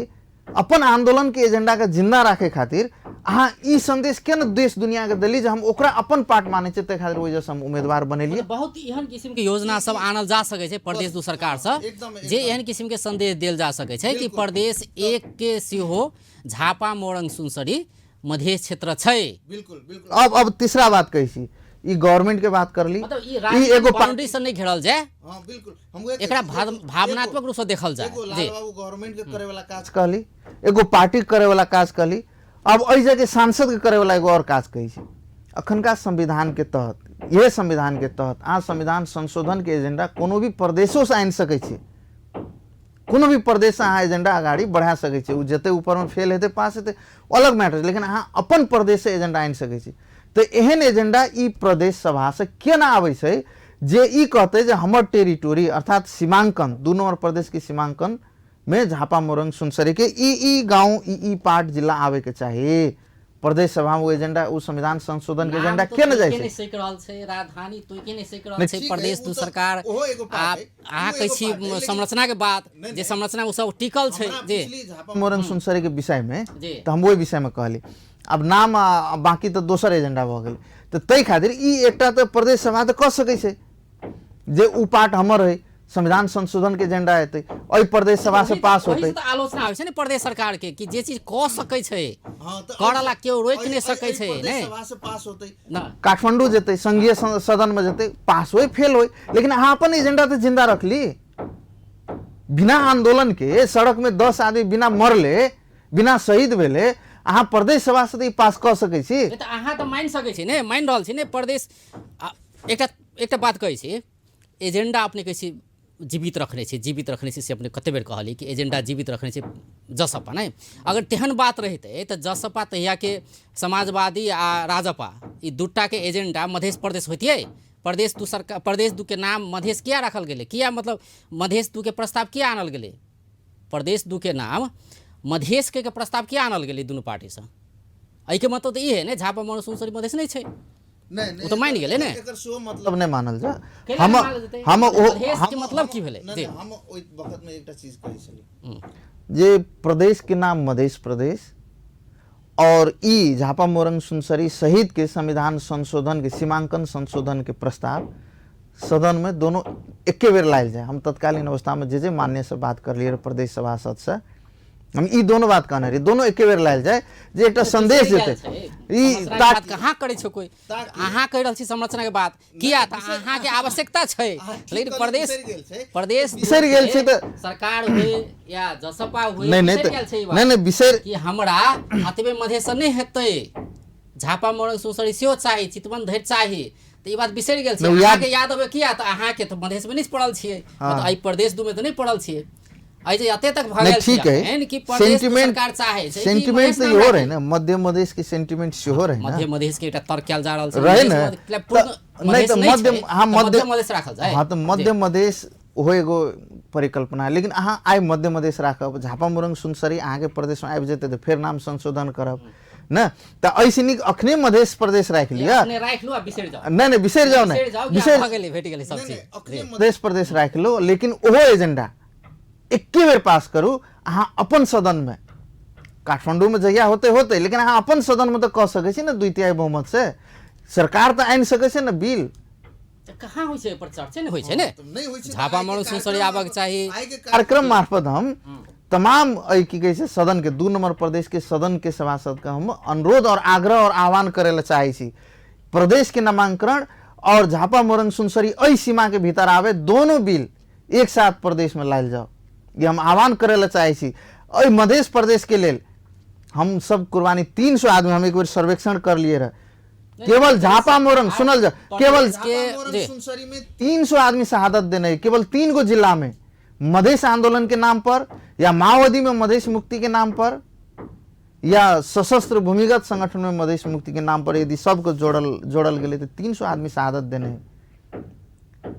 B: अपन आंदोलन के एजेंडा के जिंदा राखे खातिर अहाँ ई संदेश केन देश दुनिया के देली जे हम ओकरा अपन पार्ट मानै छै ते खातिर वजह से हम उम्मीदवार बनेलिए।
A: बहुत एहन किस्म के योजना सब आनल जा सकै छै प्रदेश 2 सरकार से जे एहन किस्म के संदेश देल जा सकै छै कि प्रदेश 1 के सेहो झापा मोरंग सुनसरी मध्य क्षेत्र छै।
B: बिल्कुल बिल्कुल। अब तीसरा बात कही छी, ई गवर्नमेंट के बात कर ली,
A: ई एगो बाउंड्री से नहीं घेरल जाए।
B: हां बिल्कुल, हम
A: एकरा भावनात्मक रूप से देखल जाए
B: जी बाबू गवर्नमेंट के करे वाला काज कहली, एगो पार्टी करे वाला काज कहली। अब एहि जगह सांसद के करे वाला एगो और काज कही छी। अखनका संविधान के तहत यह संविधान के तहत अहाँ संविधान संशोधन के एजेंडा कोनो भी प्रदेशों से आनि सकै छी, कोनो भी प्रदेश से अहाँ एजेंडा आगाड़ी बढ़ा सकै छी। उ जते ऊपर में फेल हेतै पास हेतै अलग मैटर, लेकिन अहाँ अपन प्रदेश से एजेंडा आनि सकै छी। तो एहन एजेंडा ई प्रदेश सभा से केना आबै छै जे ई कहते जे हमर टेरिटोरी अर्थात सीमांकन 2 नंबर प्रदेश के सीमांकन में झापा मोरंग सुनसरी के ई गांव ई पार्ट जिला आवे के चाहिए। प्रदेश सभा में वो एजेंडा उ संविधान संशोधन के एजेंडा के न जाय छै।
A: राजधानी तो के नहीं सेक रहल छै प्रदेश 2 सरकार आ कहै छी संरचना के बात जे संरचना उ सब टिकल छै जे
B: झापा मोरंग सुनसरी के विषय में तो हम ओहि विषय में कहली। अब नाम बाकी तो दोसर एजेंडा भ गेल, तो तै खातिर ई एकटा तो प्रदेश सभा तो कह सकै छै जे उ पार्ट हमर है संविधान संशोधन के एजेंडा एतै, ओहि प्रदेश सभा से पास होतै।
A: तऽ आलोचना होइ छै ने प्रदेश सरकार के कि जे चीज कऽ सकै छै करला केओ रोकि नहि सकै छै ने,
B: सभा से पास होतै,
A: ना
B: काठमांडू जेतै, संघीय सदन में जेतै, पास होय फेल होय, लेकिन अहाँ अपन एजेंडा तो जिंदा रखली। बिना आंदोलन के सड़क में 10 आदमी बिना मरले, बिना शहीद भेले, अहाँ प्रदेश सभा से तो पास कऽ सकै छी।
A: तऽ अहाँ तऽ मानि सकै छी ने, मानि रहल छी ने प्रदेश एकटा बात कहै छी, एजेंडा अपने कहै छी जीवित रखने छी से अपने कते बेर कहली कि एजेंडा जीवित रखने छी जसपा नहीं। अगर तेहन बात रहते तो जसपा तहिया के समाजवादी आ राजपा ई दूटा के एजेंडा मध्य प्रदेश होतिए। प्रदेश दू सरकार, प्रदेश दू के नाम मधेश किया रखल गेले, किया मतलब मधेश दू के प्रस्ताव किया आनल गेले, प्रदेश दू के नाम मधेश के प्रस्ताव किया आनल गेले दुनू पार्टी से। एहि के मतलब तो ये है ने झापा मधेश सुनसरी मधेश नहीं छै, वो तो मान गेले ने,
B: एकर सेहो मतलब नहि मानल जा।
A: हम मधेश के मतलब की भेले जी,
B: हम ओइ वक्त में एकटा चीज कहै छली जे प्रदेश के नाम मधेश प्रदेश और ई झापा मोरंग सुनसरी सहित के संविधान संशोधन के सीमांकन संशोधन के प्रस्ताव सदन में दोनों एके बेर लायल जाए। हम तत्कालीन अवस्था में जे मान्य से बात कर लिए प्रदेश सभासद से, हम ई दोनों बात कहने रही, दोनों एके बेर लायल जाए जे एकटा संदेश देते। ई
A: बात कहाँ करे छो कोई, अहाँ कह रहल छी संरचना के बात किया त अहाँ के आवश्यकता छै, लेकिन प्रदेश
B: बिसरि गेल छै त
A: सरकार होय या जसपा होय
B: नहीं नहीं बिसरि
A: कि हमरा अतबे मधेश नहीं हेतै, झापा मोरंग सुनसरी सेहो चाही, चितवन धरि चाही, तो ये बात बिसरि गेल छै। अहाँ के याद होबे किया त अहाँ के तो मधेश में नहीं पड़ल छियै, मतलब आई प्रदेश दू में तो नहीं पड़ल छियै, ऐसे अते तक भागल
B: ठीक है
A: कि प्रदेश सरकार चाहे छै,
B: सेंटिमेंट तो हो रहे ना, मध्य मधेश के सेंटिमेंट से हो रहे ना,
A: मध्य मधेश के एकटा तर्क कैल जा रहल छै
B: रहे ना, नहीं तो
A: मध्य मधेश राखल जाए।
B: हां तो मध्य मधेश हो एगो परिकल्पना, लेकिन अहाँ आई मध्य मधेश राखब, झापा मोरंग सुनसरी अहाँ के प्रदेश में आबि जेतै तो फिर नाम संशोधन करब ना, तो ऐसे निक अखने मधेश प्रदेश राख लिया,
A: अपने राख लो आ बिसरि जाओ,
B: नहीं बिसरि जाओ, नहीं
A: बिसरि भ गेलै, भेट गेलै सब चीज,
B: अखने मधेश प्रदेश राख लो, लेकिन ओहो एजेंडा एके बेर पास करू अहाँ अपन सदन में। काठमांडू में जगह होते होते, लेकिन अहाँ अपन सदन में तो कह सकै छी ना 2/3 बहुमत से, सरकार तो आनि सकै छै ना बिल।
A: कहाँ होइ छै पर चर्चा नहीं होइ छै ने, झापा मोरंग सुनसरी आबक चाही,
B: कार्यक्रम मार्फत हम तमाम की कहे छै सदन के 2 नंबर प्रदेश के सदन के सभासद का हम अनुरोध और आग्रह और आह्वान करे ला चाहे छी, प्रदेश के नामांकन और झापा मोरंग सुनसरी एहि सीमा के भीतर आवे, दोनों बिल एक साथ प्रदेश में लायल जाओ, ये हम आह्वान करे ला चाहे छी। एहि मध्य प्रदेश के लेल हम सब कुर्बानी 300 आदमी, हम एक बार सर्वेक्षण कर लिए रहे, केवल झापा मोरंग सुनल जा, केवल सुनसरी में 300 आदमी शहादत देने, केवल 3 गो जिला में, मधेश आंदोलन के नाम पर या माओवादी में मधेश मुक्ति के नाम पर या सशस्त्र भूमिगत संगठन में मधेश मुक्ति के नाम पर यदि सबको जोड़ल गेले तो 300 आदमी शहादत देने,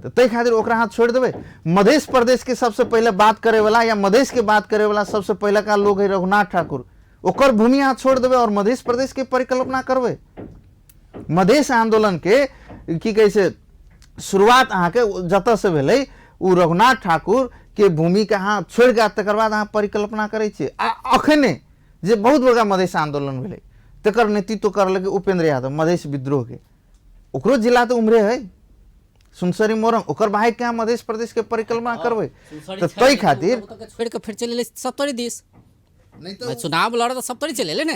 B: तो तै खातिर ओकरा हाथ छोड़ देवे। मधेश प्रदेश के सबसे पहले बात करे वाला या मधेश के बात करे वाला सबसे पहले का लोग है रघुनाथ ठाकुर, ओकर भूमि हाथ छोड़ देवे और मधेश प्रदेश के परिकल्पना करवे। मधेश आंदोलन के की कहे छै शुरुआत अहाँ के जत से भेलै, उ रघुनाथ ठाकुर के भूमि के हाथ छोड़ के तकर बाद अहाँ परिकल्पना करे छियै। अखने जे बहुत बड़का मधेश आंदोलन भेलै तकर नेतृत्व करलकै उपेंद्र यादव, मधेश विद्रोह के, ओकरो जिला तो उम्हरे है सुनसरी मोरंग, ओकर बाहर के मध्य प्रदेश के परिकल्पना करबै, तो तै खातिर
A: छोड़ के फिर चले 70 दिस, नहीं तो चुनाव लड़ तो 70 चले ने,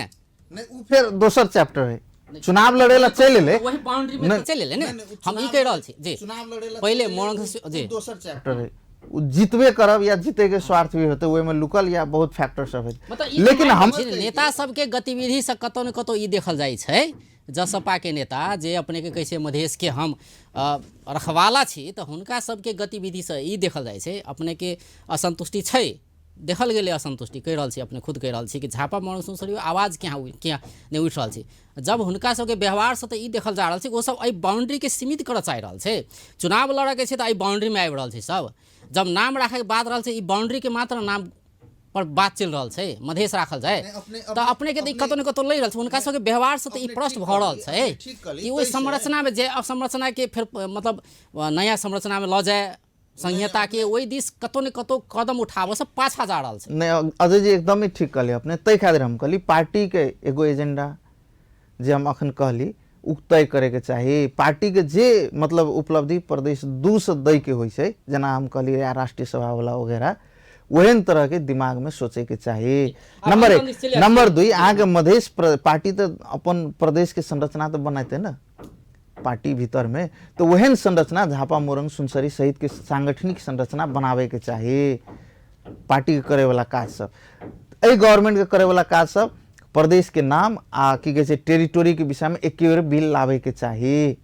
B: नहीं उ फिर दोसर चैप्टर है, चुनाव लड़े ला चले ले,
A: वही बाउंड्री में चले ले ने, हम ई कह रहल छी जी,
B: चुनाव लड़े ला
A: पहले मोरंग जी
B: दोसर चैप्टर है, जितबे करब या जीते के स्वार्थ भी होते, ओहि में लुकल या बहुत फैक्टर सब है, लेकिन हम
A: नेता सबके गतिविधि से कतौ न कतौ ई देखल जाइ छै, जसपा के नेता जे अपने के कैसे मधेश के हम रखवाला छी, तो हुनका सबके गतिविधि से ई देखल जाइ छै अपने के असंतुष्टि छै, देखल गेलै असंतुष्टि, कह रहल छी अपने खुद कह रहल छी कि झापा मोरंग सुनसरी आवाज क्या नहीं उठ रहल छी, जब हुनका सबके व्यवहार से तो ई देखल जा रहल छै वो सब एहि बाउंड्री के सीमित करऽ चाहि रहल छै, चुनाव लड़े के छै तो एहि बाउंड्री में आबि रहल छै सब, जब नाम राखे के बात रहल छै ई बाउंड्री के मात्र नाम पर बात चल रहल छै, मधेश राखल जाए तो अपने के कतौ न कतौ लइ रहल छै, हुनका सबके व्यवहार से तो ई प्रश्न भ रहल छै कि ओहि संरचना में जे अवसंरचना के फिर मतलब नया संरचना में ल जाए, संहिता के वही दिस कतौ न कतौ कदम उठाबो सब पाछा जा रहल छै।
B: नहीं अजय जी एकदम ही ठीक कहली अपने, तै खातिर हम कहली पार्टी के एगो एजेंडा जे हम अखन कहली उ तय करे के चाही। पार्टी के जे मतलब उपलब्धि प्रदेश 2 से दै के होइ छै, जेना हम कहलिए राष्ट्रीय सभा वाला वगैरह, ओहन तरह के दिमाग में सोचे के चाही। नंबर 1। नंबर 2, अहाँ के मधेश पार्टी तो अपन प्रदेश के संरचना तो बनाते ना पार्टी भीतर में, तो वहन संरचना झापा मोरंग सुनसरी सहित के सांगठनिक संरचना बनावे के चाही। पार्टी के करे वाला काज सब, गवर्नमेंट के करे वाला काज सब, प्रदेश के नाम आ की कहे छै टेरिटोरी के विषय में एक बेर बिल लावे के चाही।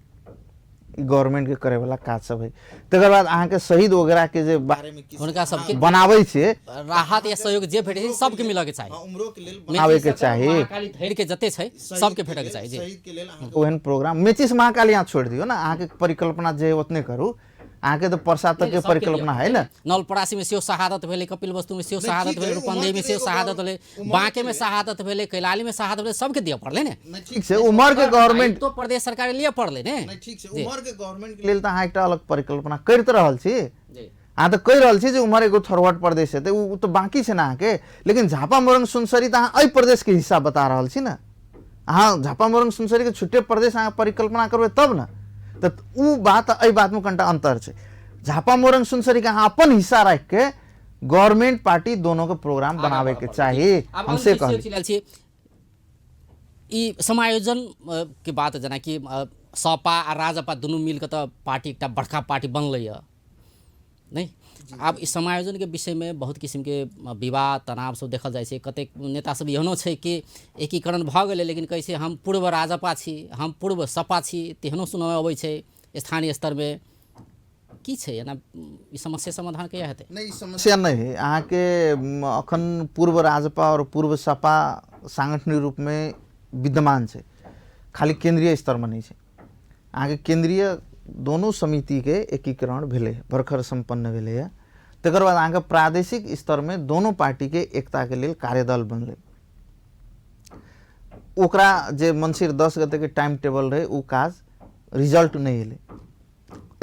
B: गवर्नमेंट के करे वाला काज सब है। तकर बाद अहाँ के शहीद वगैरह के जे बारे में
A: हुनका सबके
B: बनावे छै,
A: राहत या सहयोग जे भेटे छै सबके मिले के चाही,
B: उम्रो के लेल बनावे के चाही।
A: महाकाली धैर्य के जते छै सबके भेटे के चाही जी।
B: शहीद के लेल ओहन प्रोग्राम मेचिस महाकाली यहाँ छोड़ दियो ना, अहाँ के परिकल्पना जे ओतने करू। अहाँ के तो परसा तक के परिकल्पना है ना।
A: नलपरासी में सेहो शहादत भेले, कपिल वस्तु में सेहो शहादत भेले, रूपंदेही में सेहो शहादत भेले, बांके में शहादत भेले, कैलाली में शहादत भेले, सबके दिया पड़ले ने।
B: ठीक छै, उमर के गवर्नमेंट
A: तो प्रदेश सरकार लिए पड़ले ने।
B: ठीक छै, उमर के गवर्नमेंट के लेल त अहाँ एकटा अलग परिकल्पना करत रहल छी।
A: जी
B: अहाँ त कहि रहल छी जे उमर एगो थरवट प्रदेश हेतै, उ त बाकी छै ना अहाँ के। लेकिन झापा मोरंग सुनसरी त अहाँ एहि प्रदेश के हिस्सा बता रहल छी ना। अहाँ झापा मोरंग सुनसरी के छुट्टे प्रदेश अहाँ परिकल्पना करबै तब ना। त उ बात एहि बात में कनिटा अंतर छै। झापा मोरंग सुनसरी के अहाँ अपन हिस्सा रख के गवर्नमेंट पार्टी दोनों के प्रोग्राम बनावे के चाहिए। हमसे कहल
A: ई समायोजन के बात, जना कि सपा आ राजपा दुनू मिल के तो पार्टी एकटा बड़का पार्टी बनलै है नहीं। आब इस समायोजन के विषय में बहुत किस्म के विवाद तनाव सब देखल जाए छै। कतेक नेता सब एहनो छै कि एकीकरण भ गेलै, लेकिन कैसे हम पूर्व राजपा छी, हम पूर्व सपा छी, तेहनो सुनमे अबै छै स्थानीय स्तर में। की छै एना ई समस्या समाधान कहिया हेतै?
B: नहीं, समस्या नहीं है। अहाँ के अखन पूर्व राजपा और पूर्व सपा सांगठनिक रूप में विद्यमान छै, खाली केंद्रीय स्तर में नहीं छै। अहाँ के केंद्रीय दोनों समिति के एकीकरण भेले, भरखर संपन्न भेले है। तकर बाद अहाँ के प्रादेशिक स्तर में दोनों पार्टी के एकता के लेल कार्यदल बनले। ओकरा जे मंसिर 10 गते के टाइम टेबल रहे, उ काज रिजल्ट नहीं एले।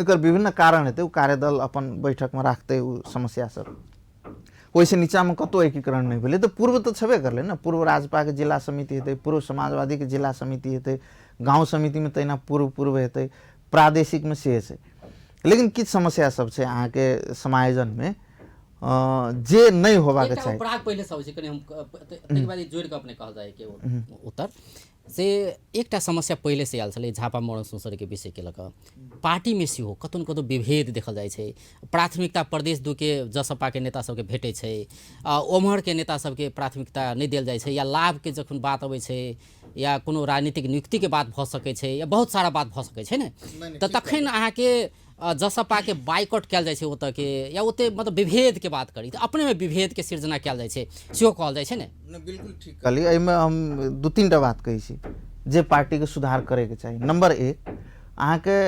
B: एकर विभिन्न कारण हेतै, उ कार्यदल अपन बैठक में राखते उ समस्या सब। ओइसे नीचा में कतो एकीकरण नहीं भेले। तो पूर्व तो छबे करले ना, पूर्व राजपा के जिला समिति हेतै, पूर्व समाजवादी के जिला समिति हेतै, गांव समिति में तहिना पूर्व हेतै, प्रादेशिक में से छै। लेकिन किछ समस्या सब छै अहाँ के समायोजन में जे नहीं होबा के चाही।
A: पहले सब छै कने हम तके बाद जोड़ के अपने कहल जाय के उत्तर से एकटा समस्या पहले से आयल छलै झापा मोरंग सुनसरी के विषय के लक पार्टी में सेहो कतौ न कतौ विभेद देखल जाय छै। प्राथमिकता प्रदेश 2 के जसपा के नेता सबके भेटै छै, ओम्हर के नेता सबके प्राथमिकता नहीं देल जाय छै, या लाभ के जखन बात अबै छै या कोनो राजनीतिक नियुक्ति के बात भ सकै छै, या बहुत सारा बात भ सकै छै ने। त तखन अहाँ के जसपा के बाइकआउट कयल जाय छै ओतऽ के, या ओते मतलब विभेद के बात करी त अपने में विभेद के सृजना कयल जाय छै सेहो कहल जाय छै ने।
B: बिल्कुल ठीक कहली। एहिमे हम 2-3 बात कहै छी जे पार्टी के सुधार करे के चाही। नंबर 1, अहाँ के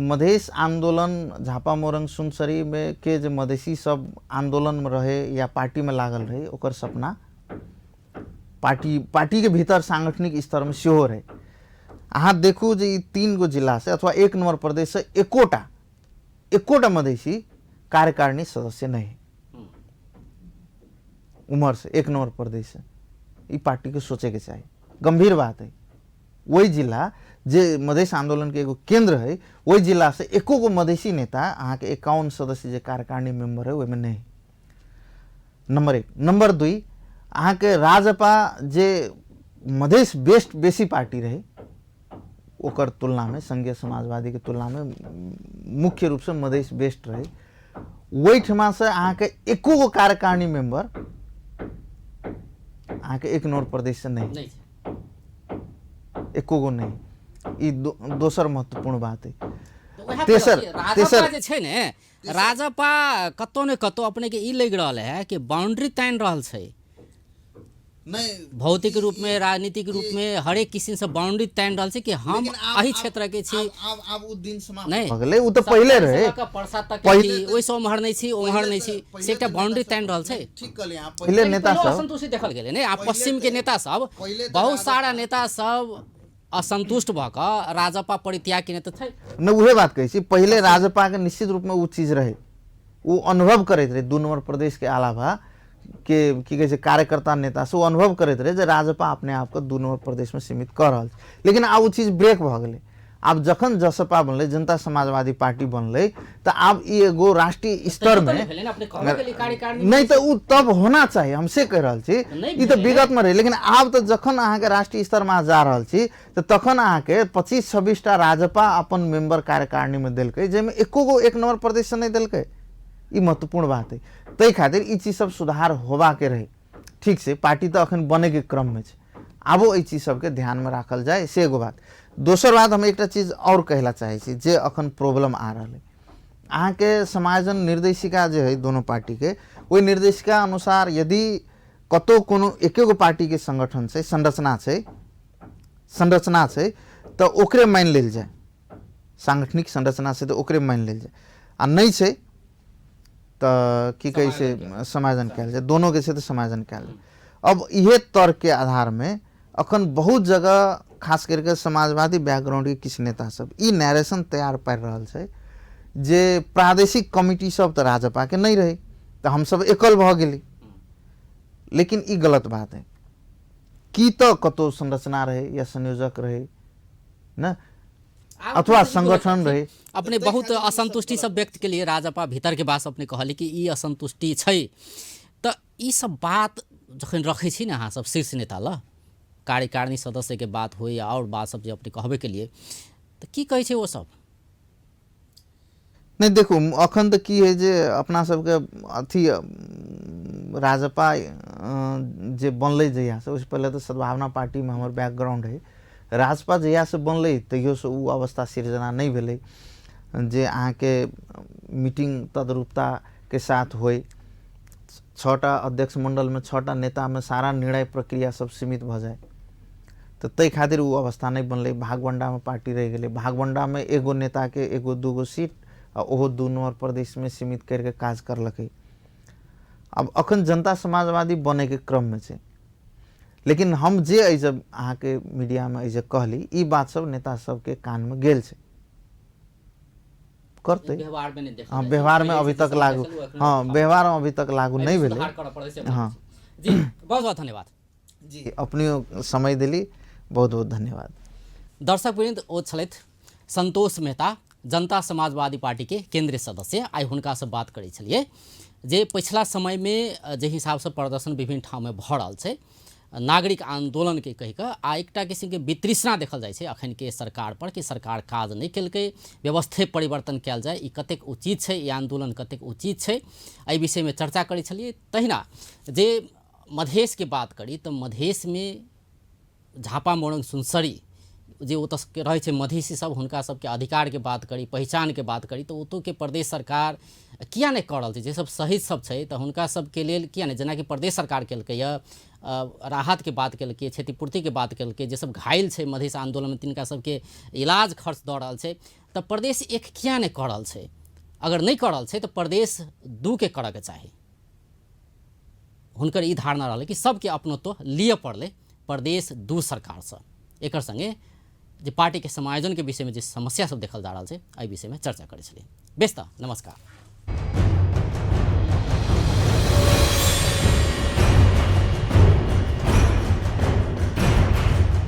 B: मधेश आंदोलन झापा मोरंग सुनसरी में के जे मधेसी सब आंदोलन में रहे या पार्टी में लागल रहे, ओकर सपना पार्टी के भीतर सांगठनिक स्तर में सेहो रहे। अहाँ देखू जे 3 गो जिला से अथवा 1 नंबर प्रदेश से एकोटा मधेसी कार्यकारिणी सदस्य नहीं, उमर से 1 नंबर प्रदेश से। ई पार्टी के सोचे के चाहिए, गंभीर बात है। वही जिला जे मधेश आंदोलन के एगो केंद्र है, वही जिला से एको गो मधेसी नेता अहाँ के 51 सदस्य जे कार्यकारिणी मेंबर है ओहिमे नहीं। नंबर 1। नंबर 2, अहाँ के राजपा जे मधेश बेस्ट बेसी पार्टी रहे, ओकर तुलना में संघीय समाजवादी के तुलना में मुख्य रूप से मधेश बेस्ट रहे। वही ठमा से अहाँ के एको गो कार्यकारिणी मेंबर अहाँ के 1 नंबर प्रदेश से नहीं, एको गो नहीं। ई दोसर महत्वपूर्ण बात है। तेसर
A: जे छै ने, राजपा कतौ ने कतौ अपने के ई लग रहल है कि बाउंड्री तान रहल छै।
B: नहीं,
A: भौतिक रूप में, राजनीतिक रूप में, हर एक किस्म से बाउंड्री तान रहल छै कि हम एही क्षेत्र के छी।
B: अब उ दिन समाप्त
A: नहीं
B: भ गेलै, उ तो पहले रहे।
A: परसा तक की ओइ से ओम्हर नहीं छी, ओम्हर नहीं छी, से एकटा बाउंड्री तान रहल छै।
B: ठीक कहलिए आप। पहले नेता सब
A: असंतुष्टि देखल गेलै ने। आ पश्चिम के नेता सब, बहुत सारा नेता सब असंतुष्ट भ क राजपा परित्याग के नेता छै
B: न। उहे बात कहै छी, पहले राजपा के निश्चित रूप में उ चीज रहे, उ अनुभव करैत रहे 2 नंबर प्रदेश के अलावा के की कहै छै कार्यकर्ता नेता से वो अनुभव करैत रहे जे राजपा अपने आप के 2 नंबर प्रदेश में सीमित कर रहल छै। लेकिन आब वो चीज ब्रेक भ गेलै। आब जखन जसपा बनलै, जनता समाजवादी पार्टी बनलै, तो आब ई एगो राष्ट्रीय स्तर में नहीं तो उ तब होना चाहिए, हमसे कह रहल छी। ई तो विगत में रहे, लेकिन आब तो जखन अहाँ के राष्ट्रीय स्तर में जा रहल छी तो तखन अहाँ के 25-26 टा राजपा अपन मेंबर कार्यकारिणी में देलकै, जेमे एको गो 1 नंबर प्रदेश से नहीं देलकै। ई महत्वपूर्ण बात है। तै खातिर ई चीज सब सुधार होबा के रहे। ठीक से पार्टी तो अखन बने के क्रम में छै, आबो ई चीज सबके ध्यान में राखल जाए, से एगो बात। दोसर बात हम एक चीज और कहला चाहे छी जे अखन प्रॉब्लम आ रहा है। अहाँ के समायोजन निर्देशिका जे है दोनों पार्टी के, ओई निर्देशिका अनुसार यदि कतो कोनो एकेगो पार्टी के संगठन छै, संरचना छै तो ओकरे मान लेल जाए, सांगठनिक संरचना से तो ओकरे मान लेल जाए, आ नहीं छै तो की कहे से समायोजन कैल जाए, दोनों के से तो समायोजन कैल जाए। अब इहे तर्क के आधार में अखन बहुत जगह खास करके समाजवादी बैकग्राउंड के किछ नेता सब ई नैरेशन तैयार कर रहल छै जे प्रादेशिक कमिटी सब तो राजपा के नहीं रहे तो हम सब एकल भ गेली। लेकिन ई गलत बात है कि तो कतो संरचना रहे या संयोजक रहे ना, अथवा संगठन रहे।
A: अपने बहुत असंतुष्टि सब व्यक्त के लिए राजपा भीतर के बात अपने कहली कि ई असंतुष्टि छै, तो ई सब बात जखन रखे छी ना अहाँ सब शीर्ष नेता ल, कार्यकारिणी सदस्य के बात हो या और बात सब जे अपने कहबे के लिए, तो की कहे छै वो सब?
B: नहीं देखो अखन तो की है जे अपना सबके अथी राजपा जे बनलै जहिया से, उससे पहले तो सद्भावना पार्टी में हमार बैकग्राउंड है। राजपा जहिया से बनलै तहियो से उ अवस्था सिर्जना नहीं भेलै जे अहाँ के मीटिंग तद्रुपता के साथ होय, 6टा अध्यक्ष मंडल में 6टा नेता में सारा निर्णय प्रक्रिया सब सीमित भ जाए। तो तै खातिर उ अवस्था नहीं बनलै। भागवंडा में पार्टी रह गेलै, भागवंडा में एगो नेता के एगो दूगो सीट आ ओहो 2 नंबर प्रदेश में सीमित करके काज करलकै। अब अखन जनता समाजवादी बने के क्रम में छै। लेकिन हम जे ऐसे अहाँ के मीडिया में ऐसे कहली, ई बात सब नेता सब के कान में गेल छै, करते
A: व्यवहार में नहीं देखा।
B: हाँ, व्यवहार में अभी तक लागू, हाँ व्यवहार में अभी तक लागू नहीं भेलै। हाँ
A: जी बहुत बहुत धन्यवाद
B: जी, अपने समय दिली, बहुत बहुत धन्यवाद।
A: दर्शक वृंद ओ छलथि संतोष मेहता, जनता समाजवादी पार्टी के केंद्रीय सदस्य। आई हुनका से बात करै छलिए जे पिछला समय में जे हिसाब से प्रदर्शन विभिन्न ठाव में भ रहल छै, नागरिक आंदोलन के कहि कऽ आ एकटा किसिम के वितृष्णा देखल जाइ छै अखन के सरकार पर कि सरकार काज नहीं केलकै, व्यवस्थे परिवर्तन कयल जाए, ई कतेक उचित छै, ई आंदोलन कतेक उचित छै, एहि विषय में चर्चा करै छलिए। तहिना जे मधेश के बात करी तो मधेश में झापा मोरंग सुनसरी जे ओतऽ रहै छै मधेसी सब, हुनका सबके अधिकार के बात करी, पहचान के बात करी, तो ओतऽ के प्रदेश सरकार किया नहीं कर रहल छै? जे सब शहीद सब छै तो हुनका सबके लेल किया नहीं, जेना कि प्रदेश सरकार केलकै या राहत के बात केलकै, क्षतिपूर्ति के बात केलकै, जे सब घायल छै मधेश आंदोलन में तिनका सबके इलाज खर्च दऽ रहल छै, तो प्रदेश 1 किया नहीं कर रहल छै? अगर नहीं कर रहल छै तो प्रदेश 2 के करऽ के चाही। हुनकर ई धारणा रहलै कि सबके अपनत्व लिए पड़लै प्रदेश 2 सरकार से। एकर संगे जे पार्टी के समायोजन के विषय में जे समस्या सब देखल जा रहल छै, एहि विषय में चर्चा करै छलिए। बेस्ता नमस्कार।